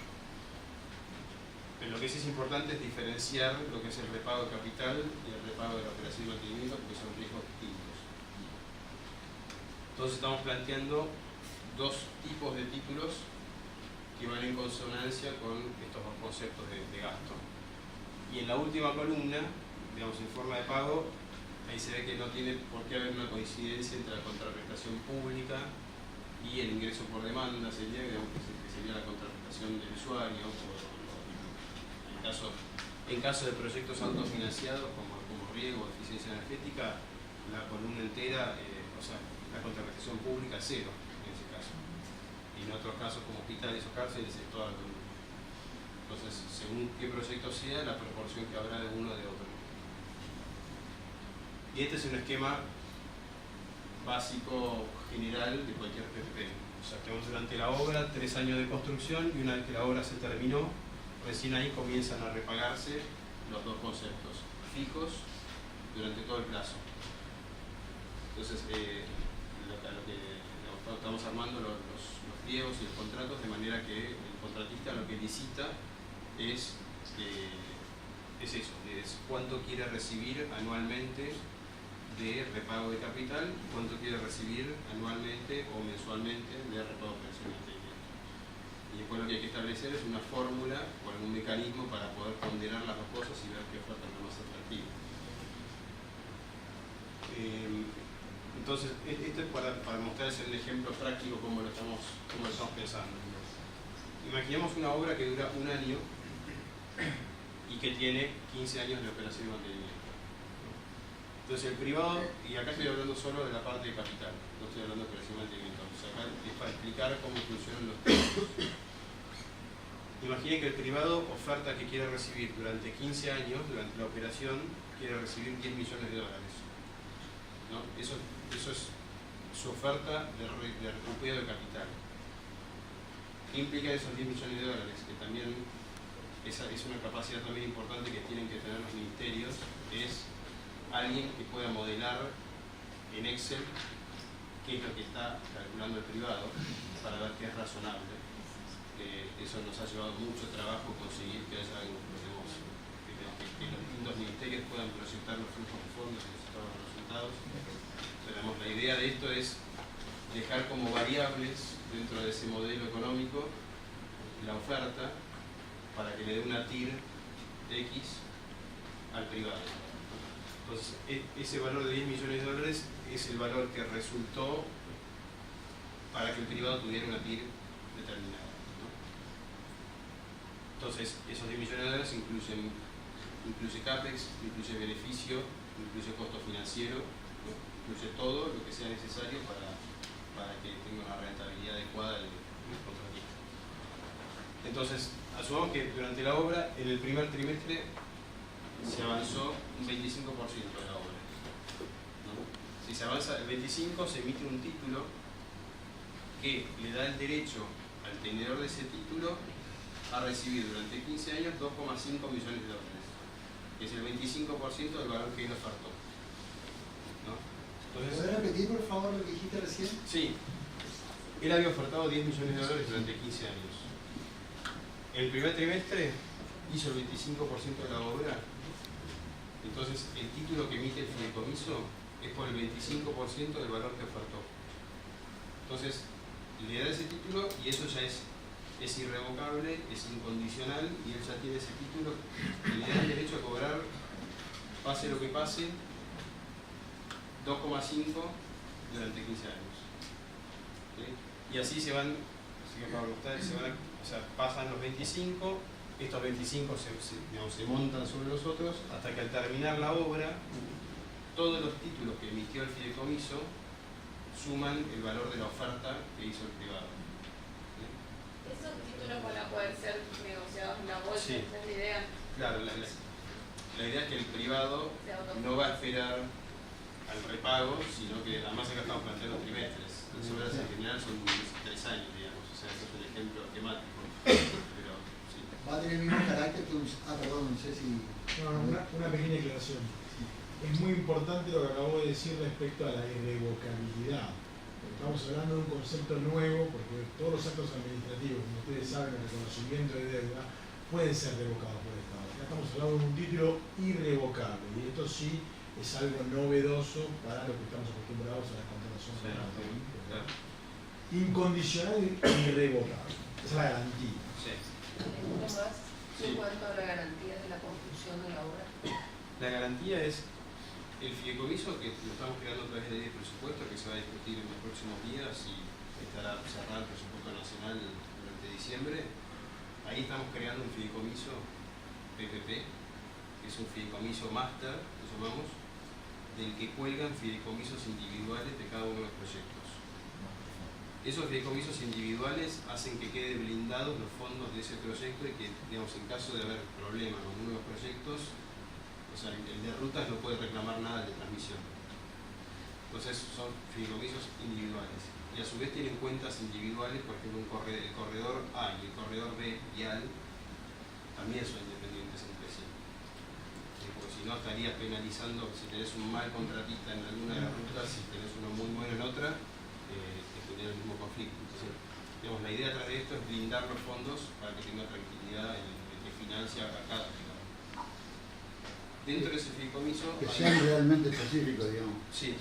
Pero lo que sí es importante es diferenciar lo que es el repago de capital y el repago de la operación de mantenimiento, porque son riesgos distintos. Entonces estamos planteando dos tipos de títulos que van en consonancia con estos dos conceptos de gasto. Y en la última columna, digamos en forma de pago, ahí se ve que no tiene por qué haber una coincidencia entre la contraprestación pública y el ingreso por demanda, sería, digamos, que sería la contraprestación del usuario. En caso de proyectos autofinanciados como riego o eficiencia energética, la columna entera, o sea, la contraprestación pública es cero en ese caso. Y en otros casos como hospitales o cárceles es toda la columna. Entonces, según qué proyecto sea, la proporción que habrá de uno o de otro. Y este es un esquema básico general de cualquier PPP. O sea, tenemos durante la obra 3 años de construcción y una vez que la obra se terminó, recién ahí comienzan a repagarse los dos conceptos fijos durante todo el plazo. Entonces, estamos armando los pliegos y los contratos de manera que el contratista lo que licita es eso, es cuánto quiere recibir anualmente de repago de capital, cuánto quiere recibir anualmente o mensualmente de repago de operación de mantenimiento. Y después lo que hay que establecer es una fórmula o algún mecanismo para poder ponderar las dos cosas y ver qué oferta es la más atractiva. Entonces, esto es para mostrarles un ejemplo práctico cómo lo estamos pensando. Imaginemos una obra que dura 1 año y que tiene 15 años de operación y mantenimiento. Entonces el privado, y acá estoy hablando solo de la parte de capital, no estoy hablando de operación y mantenimiento, o sea, acá es para explicar cómo funcionan los tiempos. Imaginen que el privado oferta que quiere recibir durante 15 años, durante la operación, quiere recibir $10 millones. ¿No? Eso es su oferta de recupero de capital. ¿Qué implica esos $10 millones? Que también esa es una capacidad también importante que tienen que tener los ministerios, es alguien que pueda modelar en Excel qué es lo que está calculando el privado para ver qué es razonable. Eso nos ha llevado mucho trabajo conseguir que haya algo que los distintos ministerios puedan proyectar los flujos de fondos y todos los resultados. Entonces, la idea de esto es dejar como variables dentro de ese modelo económico la oferta para que le dé una TIR X al privado. Entonces, ese valor de $10 millones es el valor que resultó para que el privado tuviera una TIR determinada. Entonces, esos $10 millones incluye CAPEX, incluye beneficio, incluye costo financiero, ¿no? Incluye todo lo que sea necesario para que tenga una rentabilidad adecuada el contratista. Entonces, asumamos que durante la obra, en el primer trimestre, se avanzó un 25% de la obra. ¿No? Si se avanza el 25%, se emite un título que le da el derecho al tenedor de ese título a recibir durante 15 años $2,5 millones, que es el 25% del valor que él ofertó. ¿No? Entonces, ¿Puedes repetir por favor lo que dijiste recién? Sí, él había ofertado $10 millones durante 15 años. En el primer trimestre hizo el 25% de la obra, entonces el título que emite el fideicomiso es por el 25% del valor que ofertó. Entonces, le da ese título y eso ya es irrevocable, es incondicional y él ya tiene ese título y le da el derecho a cobrar, pase lo que pase, 2,5 durante 15 años. ¿Sí? Y así se van, pasan los 25, estos 25 se montan sobre los otros hasta que al terminar la obra, todos los títulos que emitió el fideicomiso suman el valor de la oferta que hizo el privado. ¿Esos títulos van a poder ser negociados en la bolsa? Sí. ¿Esa es la idea? Claro, la idea es que el privado no va a esperar al repago, sino que además acá estamos planteando trimestres. Las obras en general son 3 años, digamos, o sea, eso es un ejemplo temático. Pero, sí. Va a tener el mismo carácter que un... perdón, no sé si... Una pequeña aclaración. Es muy importante lo que acabo de decir respecto a la irrevocabilidad. Estamos hablando de un concepto nuevo, porque todos los actos administrativos, como ustedes saben, el reconocimiento de deuda, pueden ser revocados por el Estado. Ya estamos hablando de un título irrevocable, y esto sí es algo novedoso para lo que estamos acostumbrados a las contrataciones de incondicional y irrevocable. Esa es la garantía. Sí. ¿En cuanto a la garantía de la construcción de la obra? La garantía es el fideicomiso que lo estamos creando a través de ley de presupuesto que se va a discutir en los próximos días y estará cerrado el presupuesto nacional durante diciembre. Ahí estamos creando un fideicomiso PPP, que es un fideicomiso máster, lo llamamos, del que cuelgan fideicomisos individuales de cada uno de los proyectos. Esos fideicomisos individuales hacen que queden blindados los fondos de ese proyecto y que, digamos, en caso de haber problemas con uno de los proyectos, o sea, el de rutas no puede reclamar nada de transmisión. Entonces son fideicomisos individuales. Y a su vez tienen cuentas individuales, por ejemplo, el corredor A y el corredor B vial también son independientes entre sí. Porque si no estarías penalizando, si tenés un mal contratista en alguna de las rutas, si tenés uno muy bueno en otra, te genera el mismo conflicto. Entonces, digamos, la idea atrás de esto es blindar los fondos para que tenga tranquilidad el que financia a cada privado. Dentro de ese fideicomiso... Que sean realmente específicos, digamos. Sí.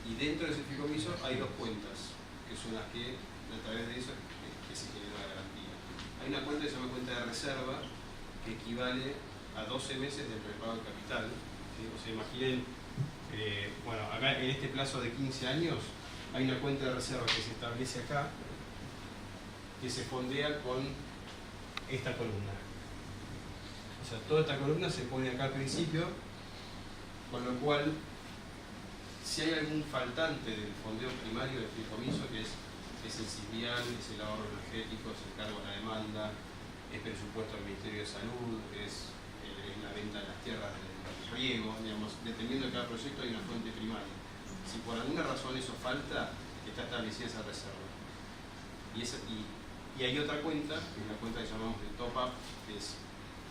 Y dentro de ese fideicomiso hay dos cuentas, que son las que, a través de eso, que se genera la garantía. Hay una cuenta que se llama cuenta de reserva, que equivale a 12 meses del prepago de capital. ¿Sí? O sea, imaginen, bueno, acá en este plazo de 15 años, hay una cuenta de reserva que se establece acá, que se fondea con esta columna. O sea, toda esta columna se pone acá al principio, con lo cual, si hay algún faltante del fondeo primario del fideicomiso, que es el CIPIAN, es el ahorro energético, es el cargo a la demanda, es presupuesto del Ministerio de Salud, es la venta de las tierras del riego, digamos, dependiendo de cada proyecto hay una fuente primaria. Si por alguna razón eso falta, está establecida esa reserva. Y hay otra cuenta, que es la cuenta que llamamos de top-up, que es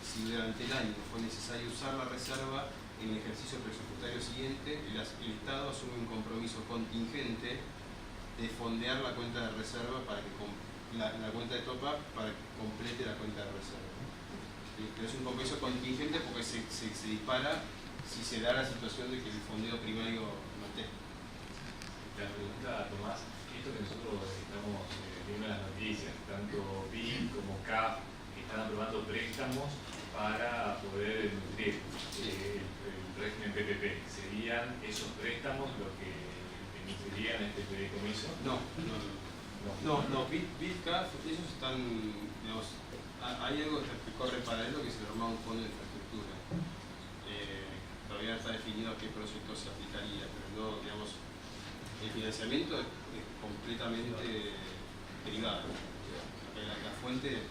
si durante el año fue necesario usar la reserva en el ejercicio presupuestario siguiente, el Estado asume un compromiso contingente de fondear la cuenta de reserva para que la cuenta de top-up para que complete la cuenta de reserva. ¿Sí? Pero es un compromiso contingente porque se dispara si se da la situación de que el fondeo primario no esté. La pregunta, Tomás, esto que nosotros estamos viendo en las noticias, tanto BIM como CAF están aprobando préstamos para poder nutrir el régimen PPP. ¿Serían esos préstamos los que nutrirían este fideicomiso? No. BID-CAF, ellos están, digamos, hay algo que corre paralelo que se llama un fondo de infraestructura. Todavía está definido a qué proyecto se aplicaría, pero no, digamos, el financiamiento es completamente privado. La fuente,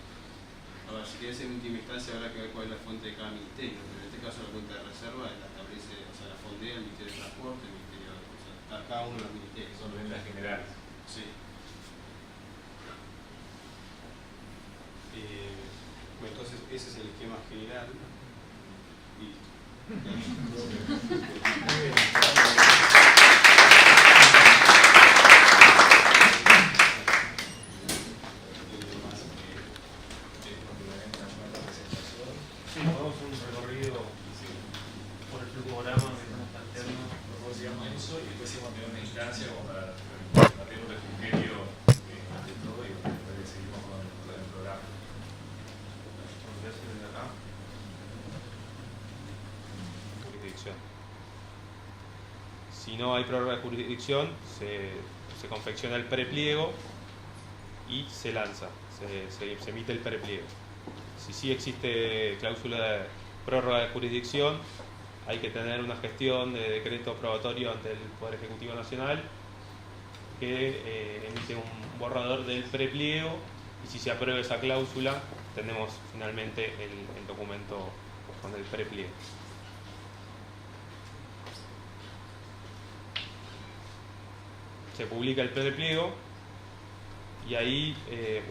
a ver, si quieres en última instancia habrá que ver cuál es la fuente de cada ministerio, pero en este caso la cuenta de reserva la establece, o sea, la fondea el Ministerio de Transporte, el Ministerio de, o sea, cada uno de los ministerios. Son rentas generales. Sí. Bueno, entonces ese es el esquema general. Listo. Sí, podemos un recorrido por el flujograma que estamos planteando. Nosotros digamos eso y después íbamos a tener una instancia como para hacer un refrigerio de todo y después seguimos con el programa. Jurisdicción. Si no hay prórroga de jurisdicción, se confecciona el prepliego y se lanza, se emite el prepliego. Si sí existe cláusula de prórroga de jurisdicción, hay que tener una gestión de decreto probatorio ante el Poder Ejecutivo Nacional que emite un borrador del prepliego, y si se aprueba esa cláusula tenemos finalmente el documento con el prepliego. Se publica el prepliego y ahí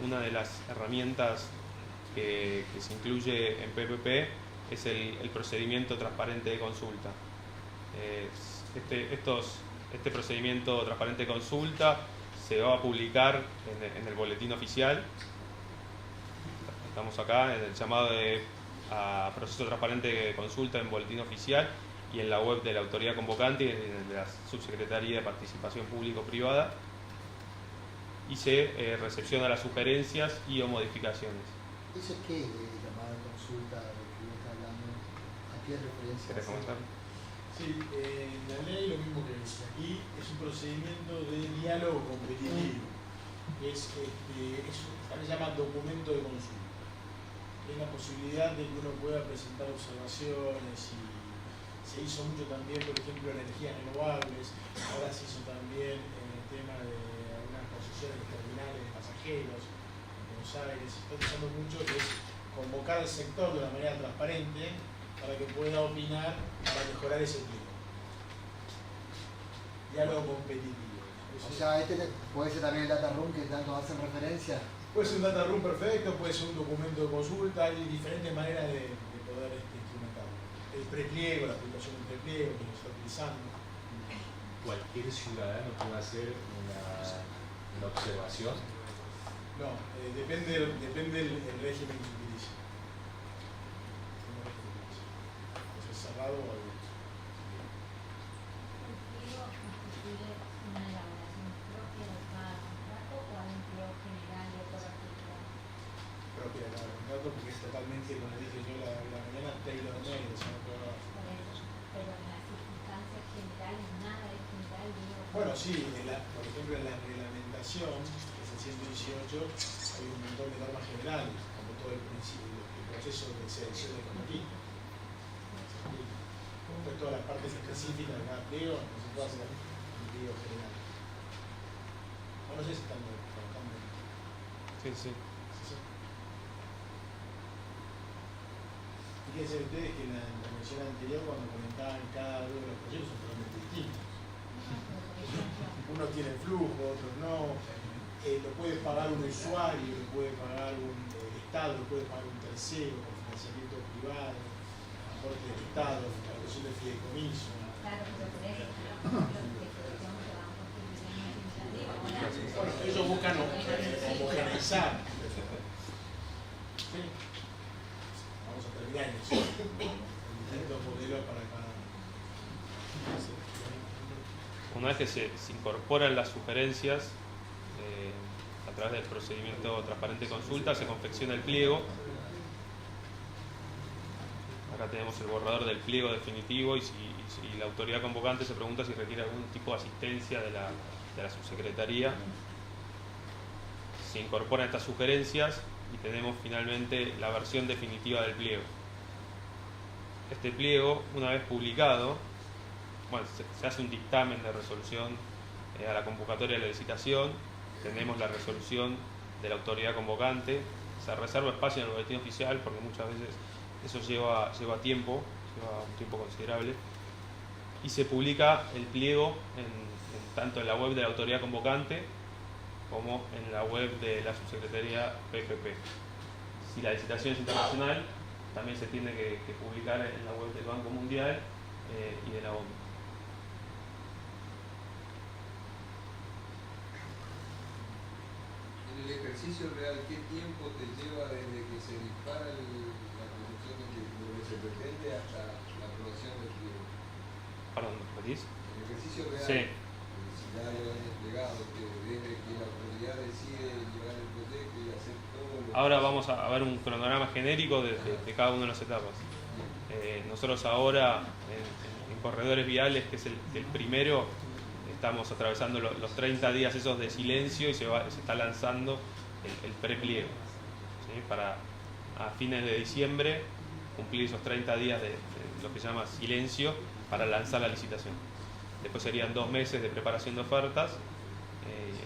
una de las herramientas que se incluye en PPP es el procedimiento transparente de consulta. Este procedimiento transparente de consulta se va a publicar en el boletín oficial. Estamos acá en el llamado a proceso transparente de consulta en boletín oficial y en la web de la autoridad convocante y de la Subsecretaría de Participación Público-Privada, y se recepciona las sugerencias y o modificaciones. ¿Eso qué es de llamada de consulta de lo que vos estás hablando? ¿A qué referencia? ¿Querés comenzar? Sí, en la ley lo mismo que dice. Aquí es un procedimiento de diálogo competitivo. Se llama documento de consulta. Es la posibilidad de que uno pueda presentar observaciones y se hizo mucho también, por ejemplo, en energías renovables. Ahora se hizo también en el tema de algunas concesiones de terminales de pasajeros en Buenos Aires. Se está usando mucho, que es convocar al sector de una manera transparente para que pueda opinar para mejorar ese pliego. Diálogo competitivo. O sea, puede ser también el data room que tanto hacen referencia. Puede ser un data room perfecto, puede ser un documento de consulta, hay diferentes maneras de poder instrumentarlo. El prepliego, la aplicación del prepliego que se está utilizando. ¿Cualquier ciudadano puede hacer una observación? No, depende del régimen que se utilice. ¿Es cerrado o abierto? Propia de cada contrato, porque es totalmente, como dije yo la mañana, tailor-made, o sea, pero en las circunstancias generales nada es general. Bueno, sí, por ejemplo en la reglamentación, que es el 118, hay un montón de normas generales, como todo el proceso de selección de comodín. Pues todas las partes específicas de cada pliego, no se puede hacer un pliego general. No sé si están trabajando. Sí. Fíjense ustedes que en la intervención anterior, cuando comentaban cada uno de los proyectos, son totalmente distintos. Uno tiene flujo, otros no. Lo puede pagar un usuario, lo puede pagar un Estado, lo puede pagar un tercero con financiamiento privado, aporte del Estado, la cuestión del fideicomiso. Claro, pero por eso, bueno, ellos buscan homogeneizar. ¿Sí? Vamos a terminar en eso. Distintos modelos para cada. Una vez que se incorporan las sugerencias a través del procedimiento transparente de consulta, se confecciona el pliego. Acá tenemos el borrador del pliego definitivo y si la autoridad convocante se pregunta si requiere algún tipo de asistencia de la subsecretaría. Se incorporan estas sugerencias y tenemos finalmente la versión definitiva del pliego. Este pliego, una vez publicado, bueno, se hace un dictamen de resolución a la convocatoria de la licitación, tenemos la resolución de la autoridad convocante, se reserva espacio en el boletín oficial porque muchas veces eso lleva tiempo, lleva un tiempo considerable, y se publica el pliego tanto en la web de la autoridad convocante como en la web de la subsecretaría PPP. Si la licitación es internacional, también se tiene que publicar en la web del Banco Mundial y de la ONU. En el ejercicio real, ¿qué tiempo te lleva desde que se dispara la producción de lo que se pretende hasta la aprobación del pliego? Perdón, ¿repetís? En el ejercicio real, sí. Si ya lo han desplegado, que desde que la autoridad decide llevar el proyecto y hacer todo lo Ahora vamos a ver un cronograma genérico de cada una de las etapas. Nosotros ahora en corredores viales, que es el primero, estamos atravesando los 30 días esos de silencio y se está lanzando el prepliego, ¿sí? Para a fines de diciembre cumplir esos 30 días de lo que se llama silencio para lanzar la licitación. Después serían 2 meses de preparación de ofertas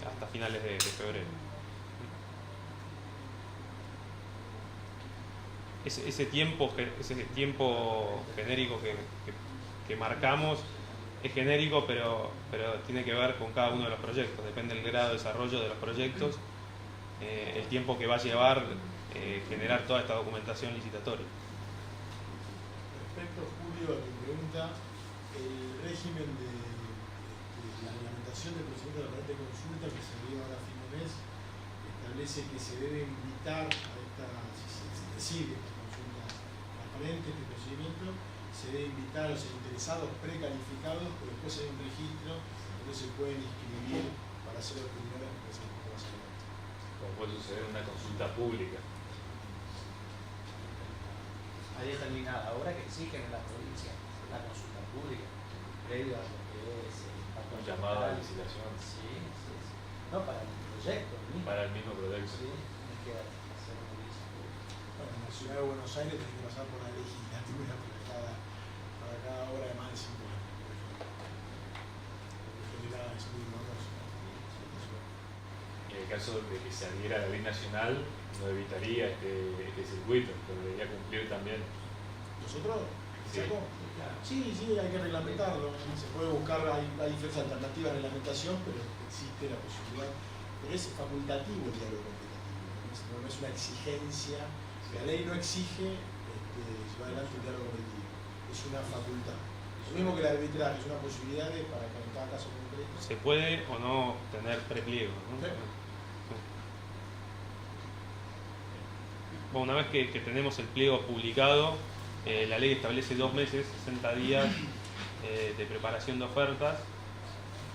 hasta finales de febrero. Ese tiempo genérico que marcamos es genérico, pero tiene que ver con cada uno de los proyectos. Depende del grado de desarrollo de los proyectos, el tiempo que va a llevar generar toda esta documentación licitatoria. Respecto, Julio, a tu pregunta, el régimen de la reglamentación del procedimiento de la aparente consulta que se dio ahora a fin de mes establece que se debe invitar a esta, si se decide esta consulta transparente, este procedimiento, se debe invitar a los interesados precalificados, pero después hay un registro donde se pueden inscribir para hacer opiniones que se pueden hacer. Como puede suceder en una consulta pública. Hay determinada hora que exigen en la provincia la consulta pública, previa a lo que es un llamado a licitación. Sí. No, para el proyecto mismo. Para el mismo proyecto. Sí, hay que hacer una licitación. Bueno, en la ciudad de Buenos Aires tiene que pasar por la legislatura para cada obra de más de 5 años, por ejemplo. Porque general es muy moroso. En el caso de que se adhiera a la ley nacional, no evitaría este circuito, pero debería cumplir también. ¿Nosotros? Sí. Sí, hay que reglamentarlo. Se puede buscar, hay diferentes alternativas de reglamentación, pero existe la posibilidad. Pero es facultativo el diálogo competitivo, no es una exigencia. La ley no exige llevar adelante un diálogo competitivo, es una facultad. Lo mismo que el arbitraje, es una posibilidad para que en cada caso concreto. Se puede o no tener prepliego, ¿no? Sí. Bueno, una vez que tenemos el pliego publicado, la ley establece 2 meses, 60 días de preparación de ofertas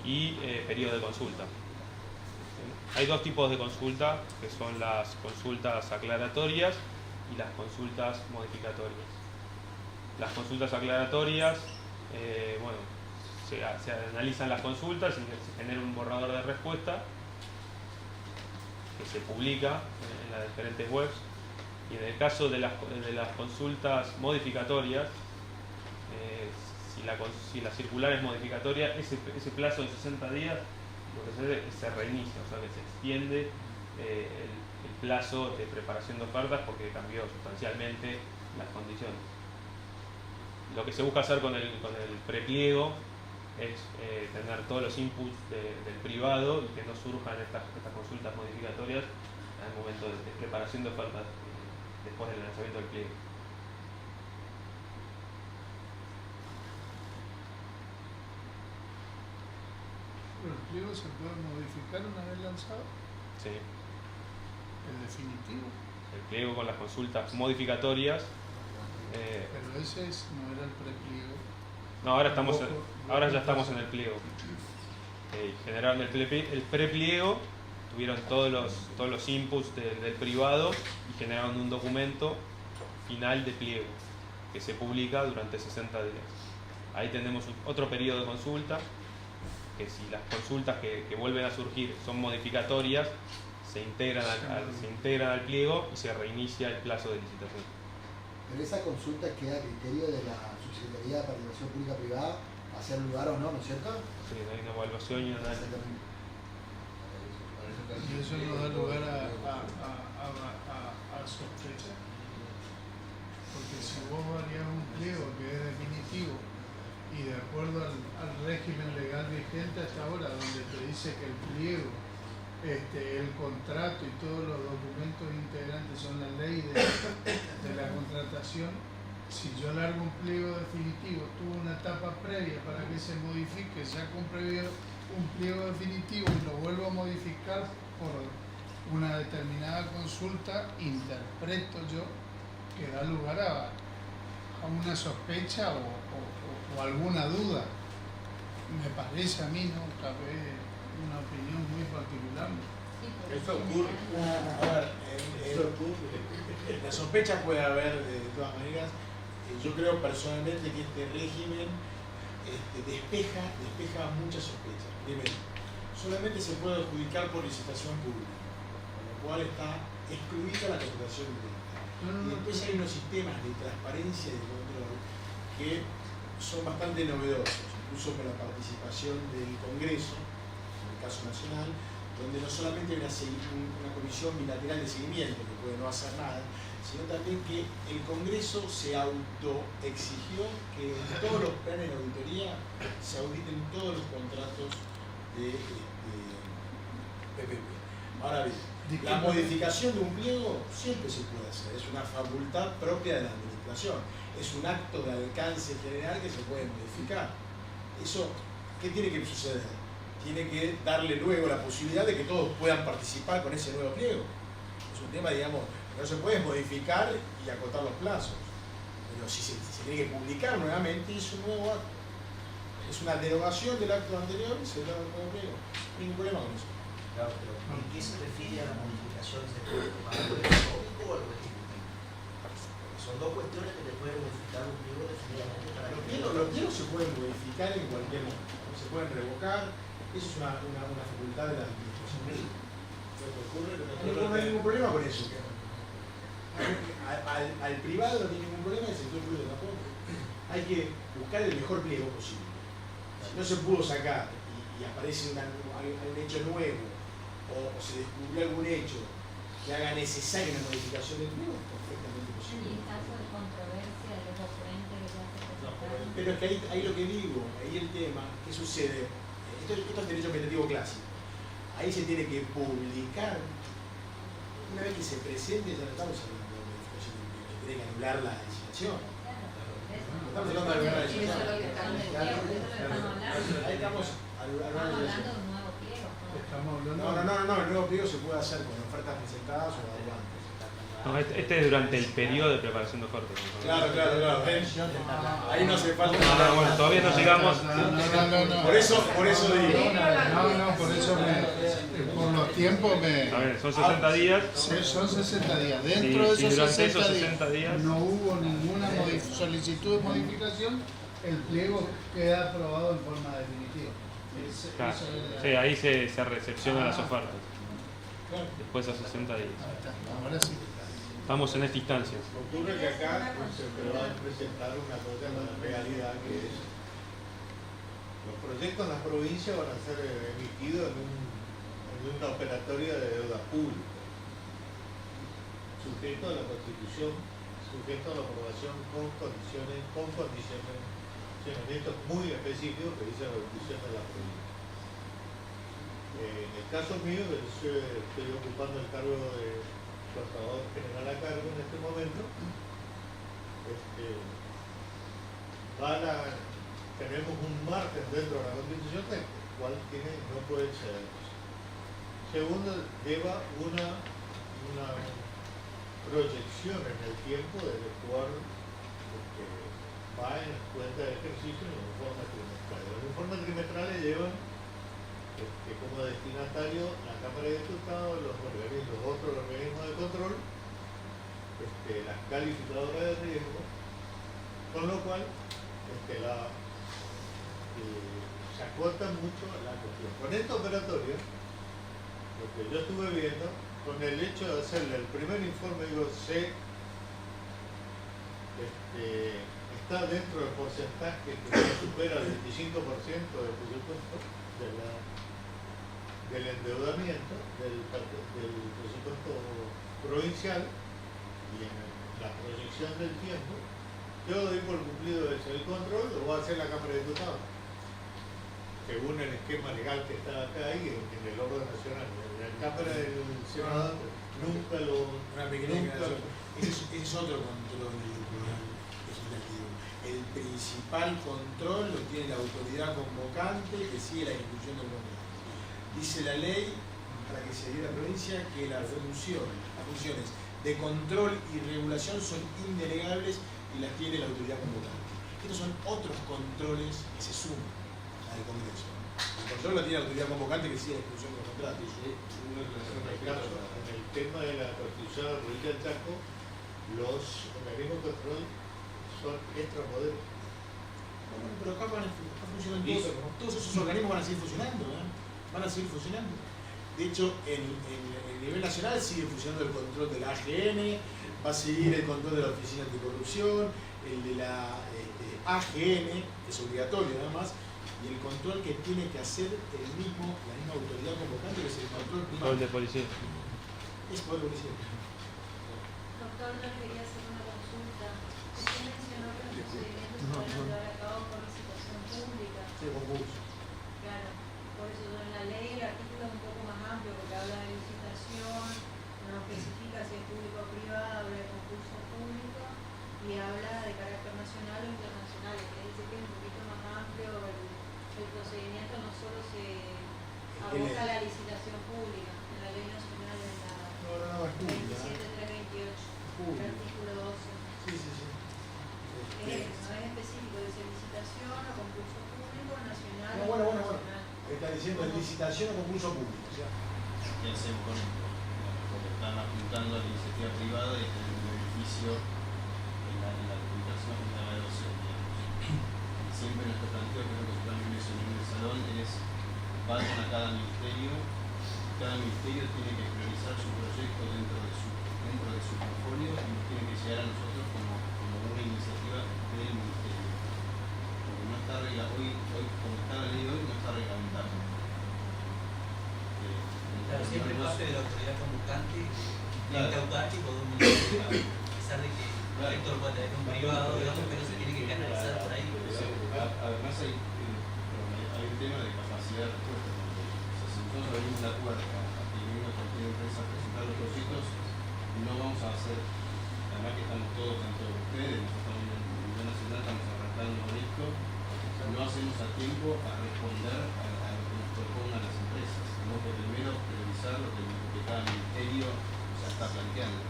y periodo de consulta. Hay 2 tipos de consulta, que son las consultas aclaratorias y las consultas modificatorias. Las consultas aclaratorias, se analizan las consultas y se genera un borrador de respuesta que se publica en las diferentes webs. Y en el caso de las consultas modificatorias, si la circular es modificatoria, ese plazo de 60 días lo que se hace es se reinicia, o sea que se extiende el plazo de preparación de ofertas porque cambió sustancialmente las condiciones. Lo que se busca hacer con el prepliego es tener todos los inputs del privado y que no surjan estas consultas modificatorias al momento de preparación de ofertas después del lanzamiento del pliego. ¿El pliego se puede modificar una vez lanzado? Sí. ¿El definitivo? El pliego con las consultas modificatorias. Pero ese no era el prepliego. No, ahora ya estamos en el pliego. Generaron el prepliego, tuvieron todos los inputs del privado y generaron un documento final de pliego que se publica durante 60 días. Ahí tenemos otro periodo de consulta, que si las consultas que vuelven a surgir son modificatorias, se integran al pliego y se reinicia el plazo de licitación. Pero esa consulta queda a criterio de la Subsecretaría de Participación Pública Privada, hacer lugar o no, ¿no es cierto? Sí, hay una evaluación y un análisis. Y eso nos da lugar a sospecha. Porque si vos harías un pliego que es definitivo y de acuerdo al régimen legal vigente hasta ahora, donde te dice que el pliego, el contrato y todos los documentos integrantes son la ley de la contratación, si yo largo un pliego definitivo, tuvo una etapa previa para que se modifique, saco un pliego definitivo y lo vuelvo a modificar por una determinada consulta, interpreto yo que da lugar a una sospecha o alguna duda. Me parece a mí, ¿no? Tal vez una opinión muy particular. Esto ocurre. A ver, la sospecha puede haber de todas maneras. Yo creo personalmente que este régimen despeja muchas sospechas. Primero, solamente se puede adjudicar por licitación pública, con lo cual está excluida la contratación directa. Y después hay unos sistemas de transparencia y de control que son bastante novedosos, incluso con la participación del Congreso, en el caso nacional, donde no solamente hay una comisión bilateral de seguimiento que puede no hacer nada, sino también que el Congreso se autoexigió que en todos los planes de auditoría se auditen todos los contratos de PPP. Ahora bien, la modificación de un pliego siempre se puede hacer, es una facultad propia de la administración, es un acto de alcance general que se puede modificar. Eso, ¿qué tiene que suceder? tiene que darle luego la posibilidad de que todos puedan participar con ese nuevo pliego. Es un tema, digamos, que no se puede modificar y acotar los plazos. Pero si se tiene que publicar nuevamente, es un nuevo acto. Es una derogación del acto anterior y se da un nuevo pliego. No hay ningún problema con eso. Claro, pero ¿en qué se refiere a la modificación de algo económico o algo ejecutivo? Son dos cuestiones que te pueden modificar un pliego definitivamente para Los pliegos se pueden modificar en cualquier momento, ¿no? Se pueden revocar, eso es una facultad de la administración. No hay ningún problema con eso. Al privado no tiene ningún problema, y al sector público tampoco. Hay que buscar el mejor pliego posible. Si no se pudo sacar y aparece un hecho nuevo o se descubrió algún hecho que haga necesaria una modificación del pliego, es perfectamente posible. Y en caso de controversia de los oponentes que ya se presentaron. Pero es que ahí lo que digo, ahí el tema, ¿qué sucede? Esto es derecho administrativo clásico. Ahí se tiene que publicar. Una vez que se presente, ya no estamos hablando de modificación del pliego, se tiene que anular la designación. Estamos hablando de anular la designación. Ahí estamos hablando de eso. Un nuevo pliego. No, el nuevo pliego se puede hacer con ofertas presentadas o adelantes. No, este es durante el periodo de preparación de ofertas. Claro. Ahí no hace falta. No, bueno, todavía no llegamos. No. Por eso digo. Por eso por los tiempos A ver, son 60 días. Son 60 días. Dentro Sí, de esos durante 60 esos días no hubo ninguna solicitud de modificación, el pliego queda aprobado en forma definitiva. Claro. Sí, ahí se recepcionan las ofertas. Después de 60 días. Ahora sí. Estamos en esta instancia. Ocurre que acá se va a presentar una cosa en la realidad, que es los proyectos en las provincias van a ser emitidos en una operatoria de deuda pública, sujeto a la Constitución, sujeto a la aprobación con condiciones muy específicos que dice la Constitución de la provincia. En el caso mío, yo estoy ocupando el cargo de contador general a cargo en este momento. Tenemos un margen dentro de la Constitución del cual no puede exceder. Segundo, lleva una proyección en el tiempo del cual va en cuenta de ejercicio en el informe trimestral. Los informes trimestrales llevan como destinatario la Cámara de Diputados, los otros organismos de control, las calificadoras de riesgo, con lo cual se acota mucho la cuestión. Con esta operatoria, lo que yo estuve viendo, con el hecho de hacerle el primer informe, está dentro del porcentaje que supera el 25% del presupuesto del endeudamiento del presupuesto provincial, y en la proyección del tiempo, yo doy por cumplido eso. El control lo va a hacer la Cámara de Diputados, según el esquema legal que está acá y en el orden nacional. La Cámara del Senado nunca lo... Ese es otro control legislativo. El principal control lo tiene la autoridad convocante que sigue la ejecución del contrato. Dice la ley, para que se dé la provincia, que las funciones de control y regulación son indelegables y las tiene la autoridad convocante. Estos son otros controles que se suman al Congreso. El control lo tiene la autoridad convocante que sigue la ejecución del contrato. En el tema de la Constitución de la Provincia del Chaco, los organismos de control son extramodelos. Bueno, pero acá van a funcionar todos esos organismos van a seguir funcionando, van a seguir funcionando. De hecho, en el nivel nacional sigue funcionando el control de la AGN, va a seguir el control de la Oficina Anticorrupción, el de la AGN, que es obligatorio nada más, y el control que tiene que hacer la misma autoridad convocante, que es el control primario. Control de policía. Es poder policía. Doctor, no quería hacer una consulta. Usted mencionó que los procedimientos se van a llevar a cabo por licitación pública. Sí, concurso. Claro, por eso en la ley el artículo es un poco más amplio porque habla de licitación, no especifica si es público o privado, habla de concurso público y habla de carácter nacional o internacional. Es decir, que es un poquito más amplio, el procedimiento no solo se licitación o concurso público. O sea, ¿qué hacemos con esto? Porque están apuntando a la iniciativa privada y tener un beneficio en la adjudicación y la evaluación, digamos. Y siempre nuestro planteo, creo que yo también mencioné en el salón, es vayan a cada ministerio tiene que priorizar su proyecto dentro de su portfolio y nos tiene que llegar a nosotros como una iniciativa del ministerio. Porque no está hoy, como está la ley hoy, no está reglamentado. Claro, siempre parte de la autoridad convocante, ente autárquico de un ministerio, a pesar de que el proyecto lo puede tener un privado, digamos, pero se tiene que canalizar por ahí. Además hay un tema de capacidad de respuesta. O sea, si nosotros abrimos la puerta a que venga cualquier empresa a presentar los proyectos, no vamos a hacer, además que estamos todos, tanto ustedes, nosotros también a nivel nacional estamos arrancando con esto, no hacemos a tiempo a responder a lo que nos propongan las empresas. Tenemos que primero priorizar lo que cada ministerio ya está planteando.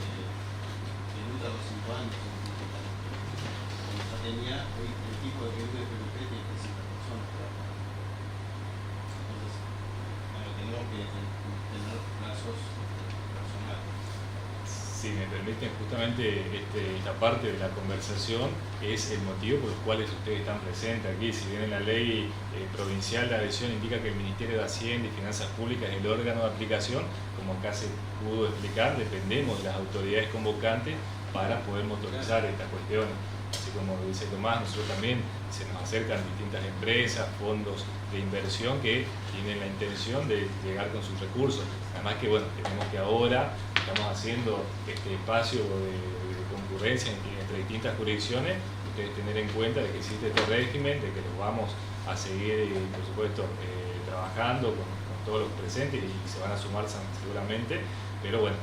En ultra los 5 años, como ya tenía, hoy el equipo de PNUD de PPP tiene 300 personas. Entonces, tenemos que tener plazos personales. Si me permiten, justamente esta parte de la conversación es el motivo por los cuales ustedes están presentes aquí. Si bien en la ley provincial de adhesión indica que el Ministerio de Hacienda y Finanzas Públicas es el órgano de aplicación, como acá se pudo explicar, dependemos de las autoridades convocantes para poder motorizar estas cuestiones. Así como dice Tomás, nosotros también se nos acercan distintas empresas, fondos de inversión que tienen la intención de llegar con sus recursos. Además que, bueno, tenemos que ahora estamos haciendo este espacio de concurrencia entre distintas jurisdicciones, ustedes tener en cuenta de que existe este régimen, de que los vamos a seguir, por supuesto, trabajando con todos los presentes y se van a sumar seguramente, pero bueno,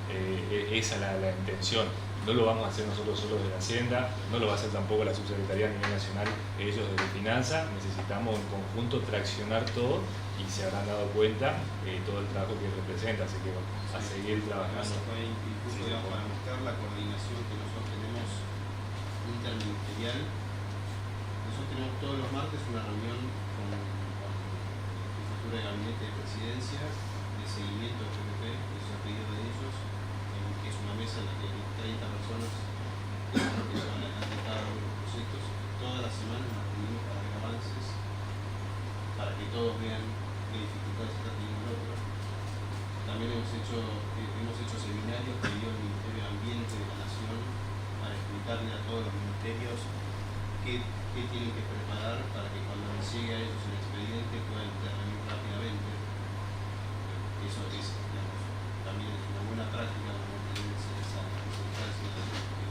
esa es la intención. No lo vamos a hacer nosotros solos de la Hacienda, no lo va a hacer tampoco la Subsecretaría a nivel nacional, ellos desde Finanzas. Necesitamos en conjunto traccionar todo y se habrán dado cuenta todo el trabajo que representa, así que bueno, a seguir trabajando. Incluso para mostrar la coordinación que nosotros tenemos interministerial, nosotros tenemos todos los martes una reunión con la jefatura de gabinete de presidencia de seguimiento de PPP, que es a pedido de ellos, que es una mesa en la que hay 30 personas que van a cada uno de los proyectos. Todas las semanas nos reunimos para ver avances, para que todos vean qué dificultades está teniendo el otro. También hemos hecho seminarios que dio el Ministerio de Ambiente de la Nación para explicarle a todos los ministerios qué tienen que preparar para que cuando les llegue a ellos el expediente puedan intervenir rápidamente. Eso es, digamos, también es una buena práctica para mantener esa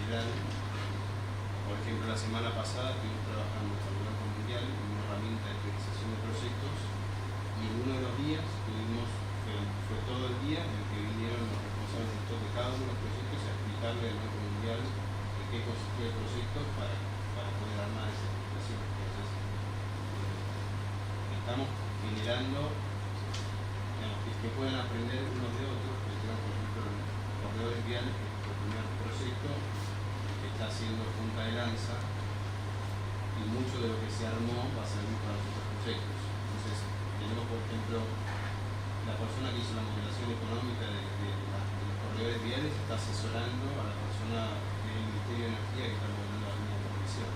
general. Por ejemplo, la semana pasada estuvimos trabajando con el Banco Mundial en una herramienta de priorización de proyectos y en uno de los días fue todo el día en el que vinieron los responsables de cada uno de los proyectos a explicarle al Banco Mundial en qué consistía el proyecto para poder armar esa explicación. Entonces, estamos generando, digamos, que puedan aprender unos de otros. Tenemos, por ejemplo, corredores viales, que es el primer proyecto que está haciendo punta de lanza y mucho de lo que se armó va a servir para los otros proyectos. Entonces, tenemos, por ejemplo, la persona que hizo la modelación económica de los corredores viales está asesorando a la persona del Ministerio de Energía que está modelando la línea de transmisión.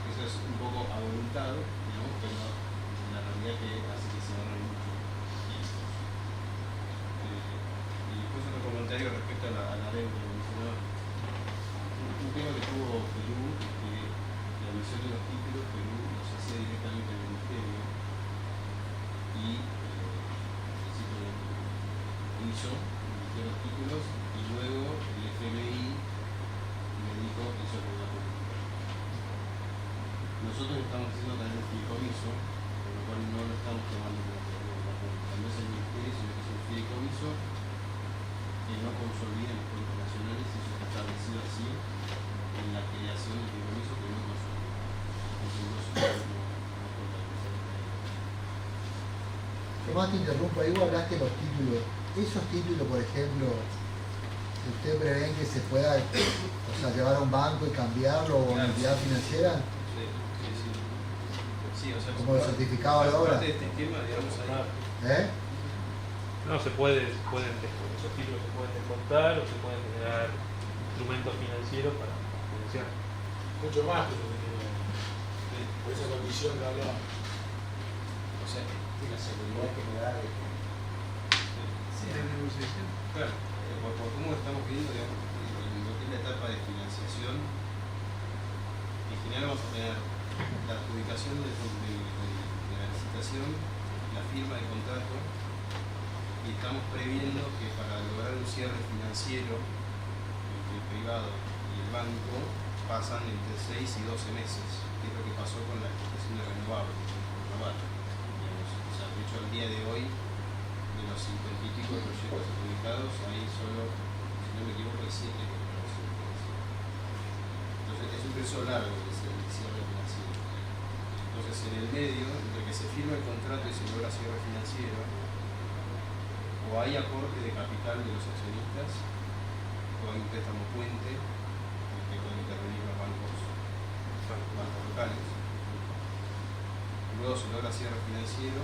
Eso es un poco a voluntad, digamos, pero la realidad que hace que se ahorre mucho tiempo. Y después otro comentario respecto a la deuda que mencionaba. Un tema que tuvo Perú, que la emisión de los títulos, Perú los hacía directamente al Ministerio y emitió los títulos y luego el FMI me dijo que eso lo iba a publicar. Nosotros estamos haciendo también un fideicomiso, por lo cual no lo estamos tomando como la pública. No es el Ministerio, sino que es un fideicomiso que no consolida los fondos nacionales, y eso está establecido así en la creación del fideicomiso que no consolida. Tomás, te interrumpo, ahí vos hablaste de los títulos. Esos títulos, por ejemplo, ¿ustedes prevén que se pueda llevar a un banco y cambiarlo o a una entidad financiera? Sí, Sí, o sea, como el certificado de obra. parte de este esquema, digamos, ahí. ¿Eh? No, esos títulos se pueden descontar o se pueden generar instrumentos financieros para financiar. Mucho más que lo que tiene, por esa condición que hablaba. O sea, la seguridad que me da de que claro, por cómo estamos viendo, digamos, en lo que es la etapa de financiación, en general vamos a tener la adjudicación de la licitación, la firma de contrato, y estamos previendo que para lograr un cierre financiero entre el privado y el banco pasan entre 6 y 12 meses, que es lo que pasó con la explotación de renovables. O sea, de hecho, al día de hoy, de los 50 y pico proyectos adjudicados, hay solo, si no me equivoco, hay 7 que no son financieros. Entonces, es un proceso largo el cierre financiero. Entonces, en el medio, entre que se firma el contrato y se logra cierre financiero, o hay aporte de capital de los accionistas, o hay un préstamo puente, en que pueden intervenir los bancos locales. Luego se logra cierre financiero.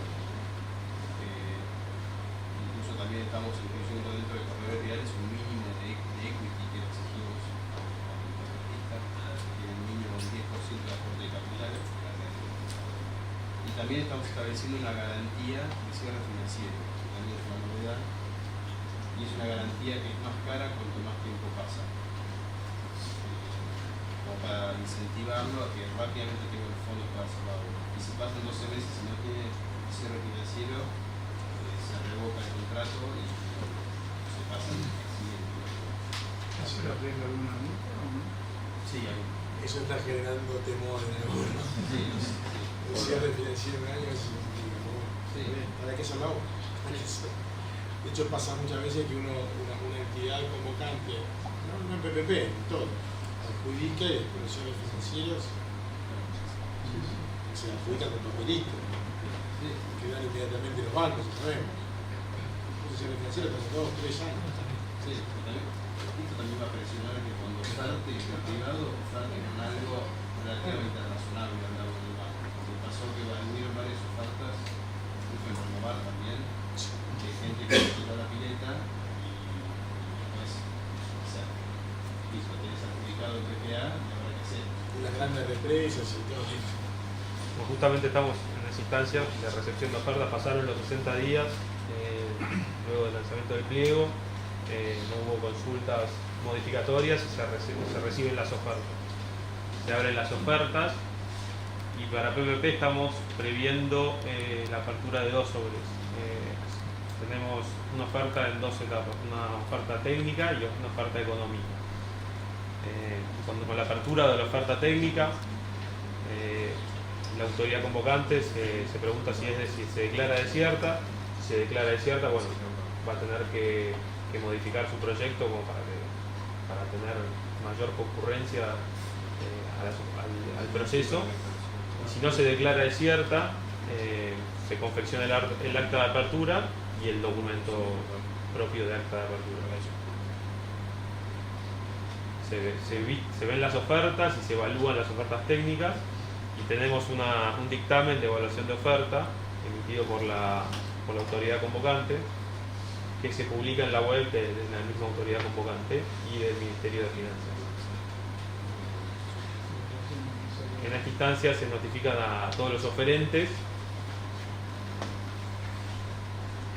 Incluso también estamos incluyendo dentro de corredores viales un mínimo de equity que le exigimos a los contratistas, que tiene un mínimo del 10% de aporte de capital. Y también estamos estableciendo una garantía de cierre financiero, que también es una novedad, y es una garantía que es más cara cuanto más tiempo pasa, como para incentivarlo a que rápidamente tenga los fondos para hacer la obra. Y si pasan 12 meses y no tiene cierre financiero, se revoca el contrato y se pasa al siguiente. ¿Se le aplica alguna multa o no? Sí, hay. Eso está generando temor en algunos. Sí, sí. El cierre financiero en un año es ¿para qué son la obra? De hecho, pasa muchas veces que una entidad convocante, no en PPP, en todo, adjudica y después los cierres financieros se adjudican con papelito, que dan inmediatamente los bancos, sabemos. Los cierres financieros pasan 2 o 3 años. Sí, esto también va a presionar que cuando salte el privado, salte con algo relativamente razonable al lado del banco. Porque pasó que hubieron varias ofertas, incluso en Renovar también, de gente que se tiró la pileta y después, o sea, listo, tenés adjudicado el PPA y ahora qué hacer. Y las grandes represas y todo eso. Pues justamente estamos en esa instancia de recepción de ofertas, pasaron los 60 días luego del lanzamiento del pliego, no hubo consultas modificatorias y se reciben las ofertas. Se abren las ofertas y para PPP estamos previendo la apertura de 2 sobres. Tenemos una oferta en 2 etapas, una oferta técnica y una oferta económica. Con la apertura de la oferta técnica, la autoridad convocante se pregunta si se declara desierta. Si se declara desierta, bueno, va a tener que modificar su proyecto como para tener mayor concurrencia al proceso. Y si no se declara desierta, se confecciona el acta de apertura y el documento propio de acta de apertura. Se ven las ofertas y se evalúan las ofertas técnicas y tenemos un dictamen de evaluación de oferta emitido por la autoridad convocante que se publica en la web de la misma autoridad convocante y del Ministerio de Finanzas. En esta instancia se notifican a todos los oferentes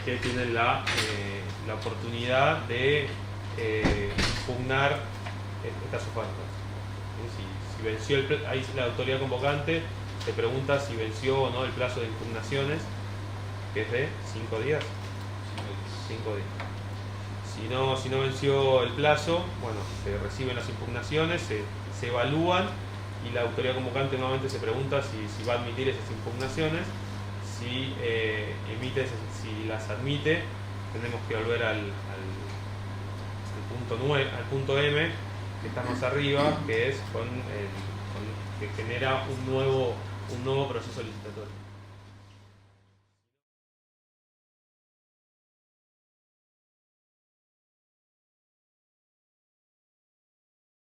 que tienen la oportunidad de impugnar estas ofertas. Si venció ahí la autoridad convocante se pregunta si venció o no el plazo de impugnaciones, que es de 5 días. 5 días. Si no venció el plazo, bueno, se reciben las impugnaciones, se evalúan y la autoridad convocante nuevamente se pregunta si va a admitir esas impugnaciones. Si las admite, tenemos que volver al punto M, que está más arriba, que es que genera un nuevo proceso licitatorio.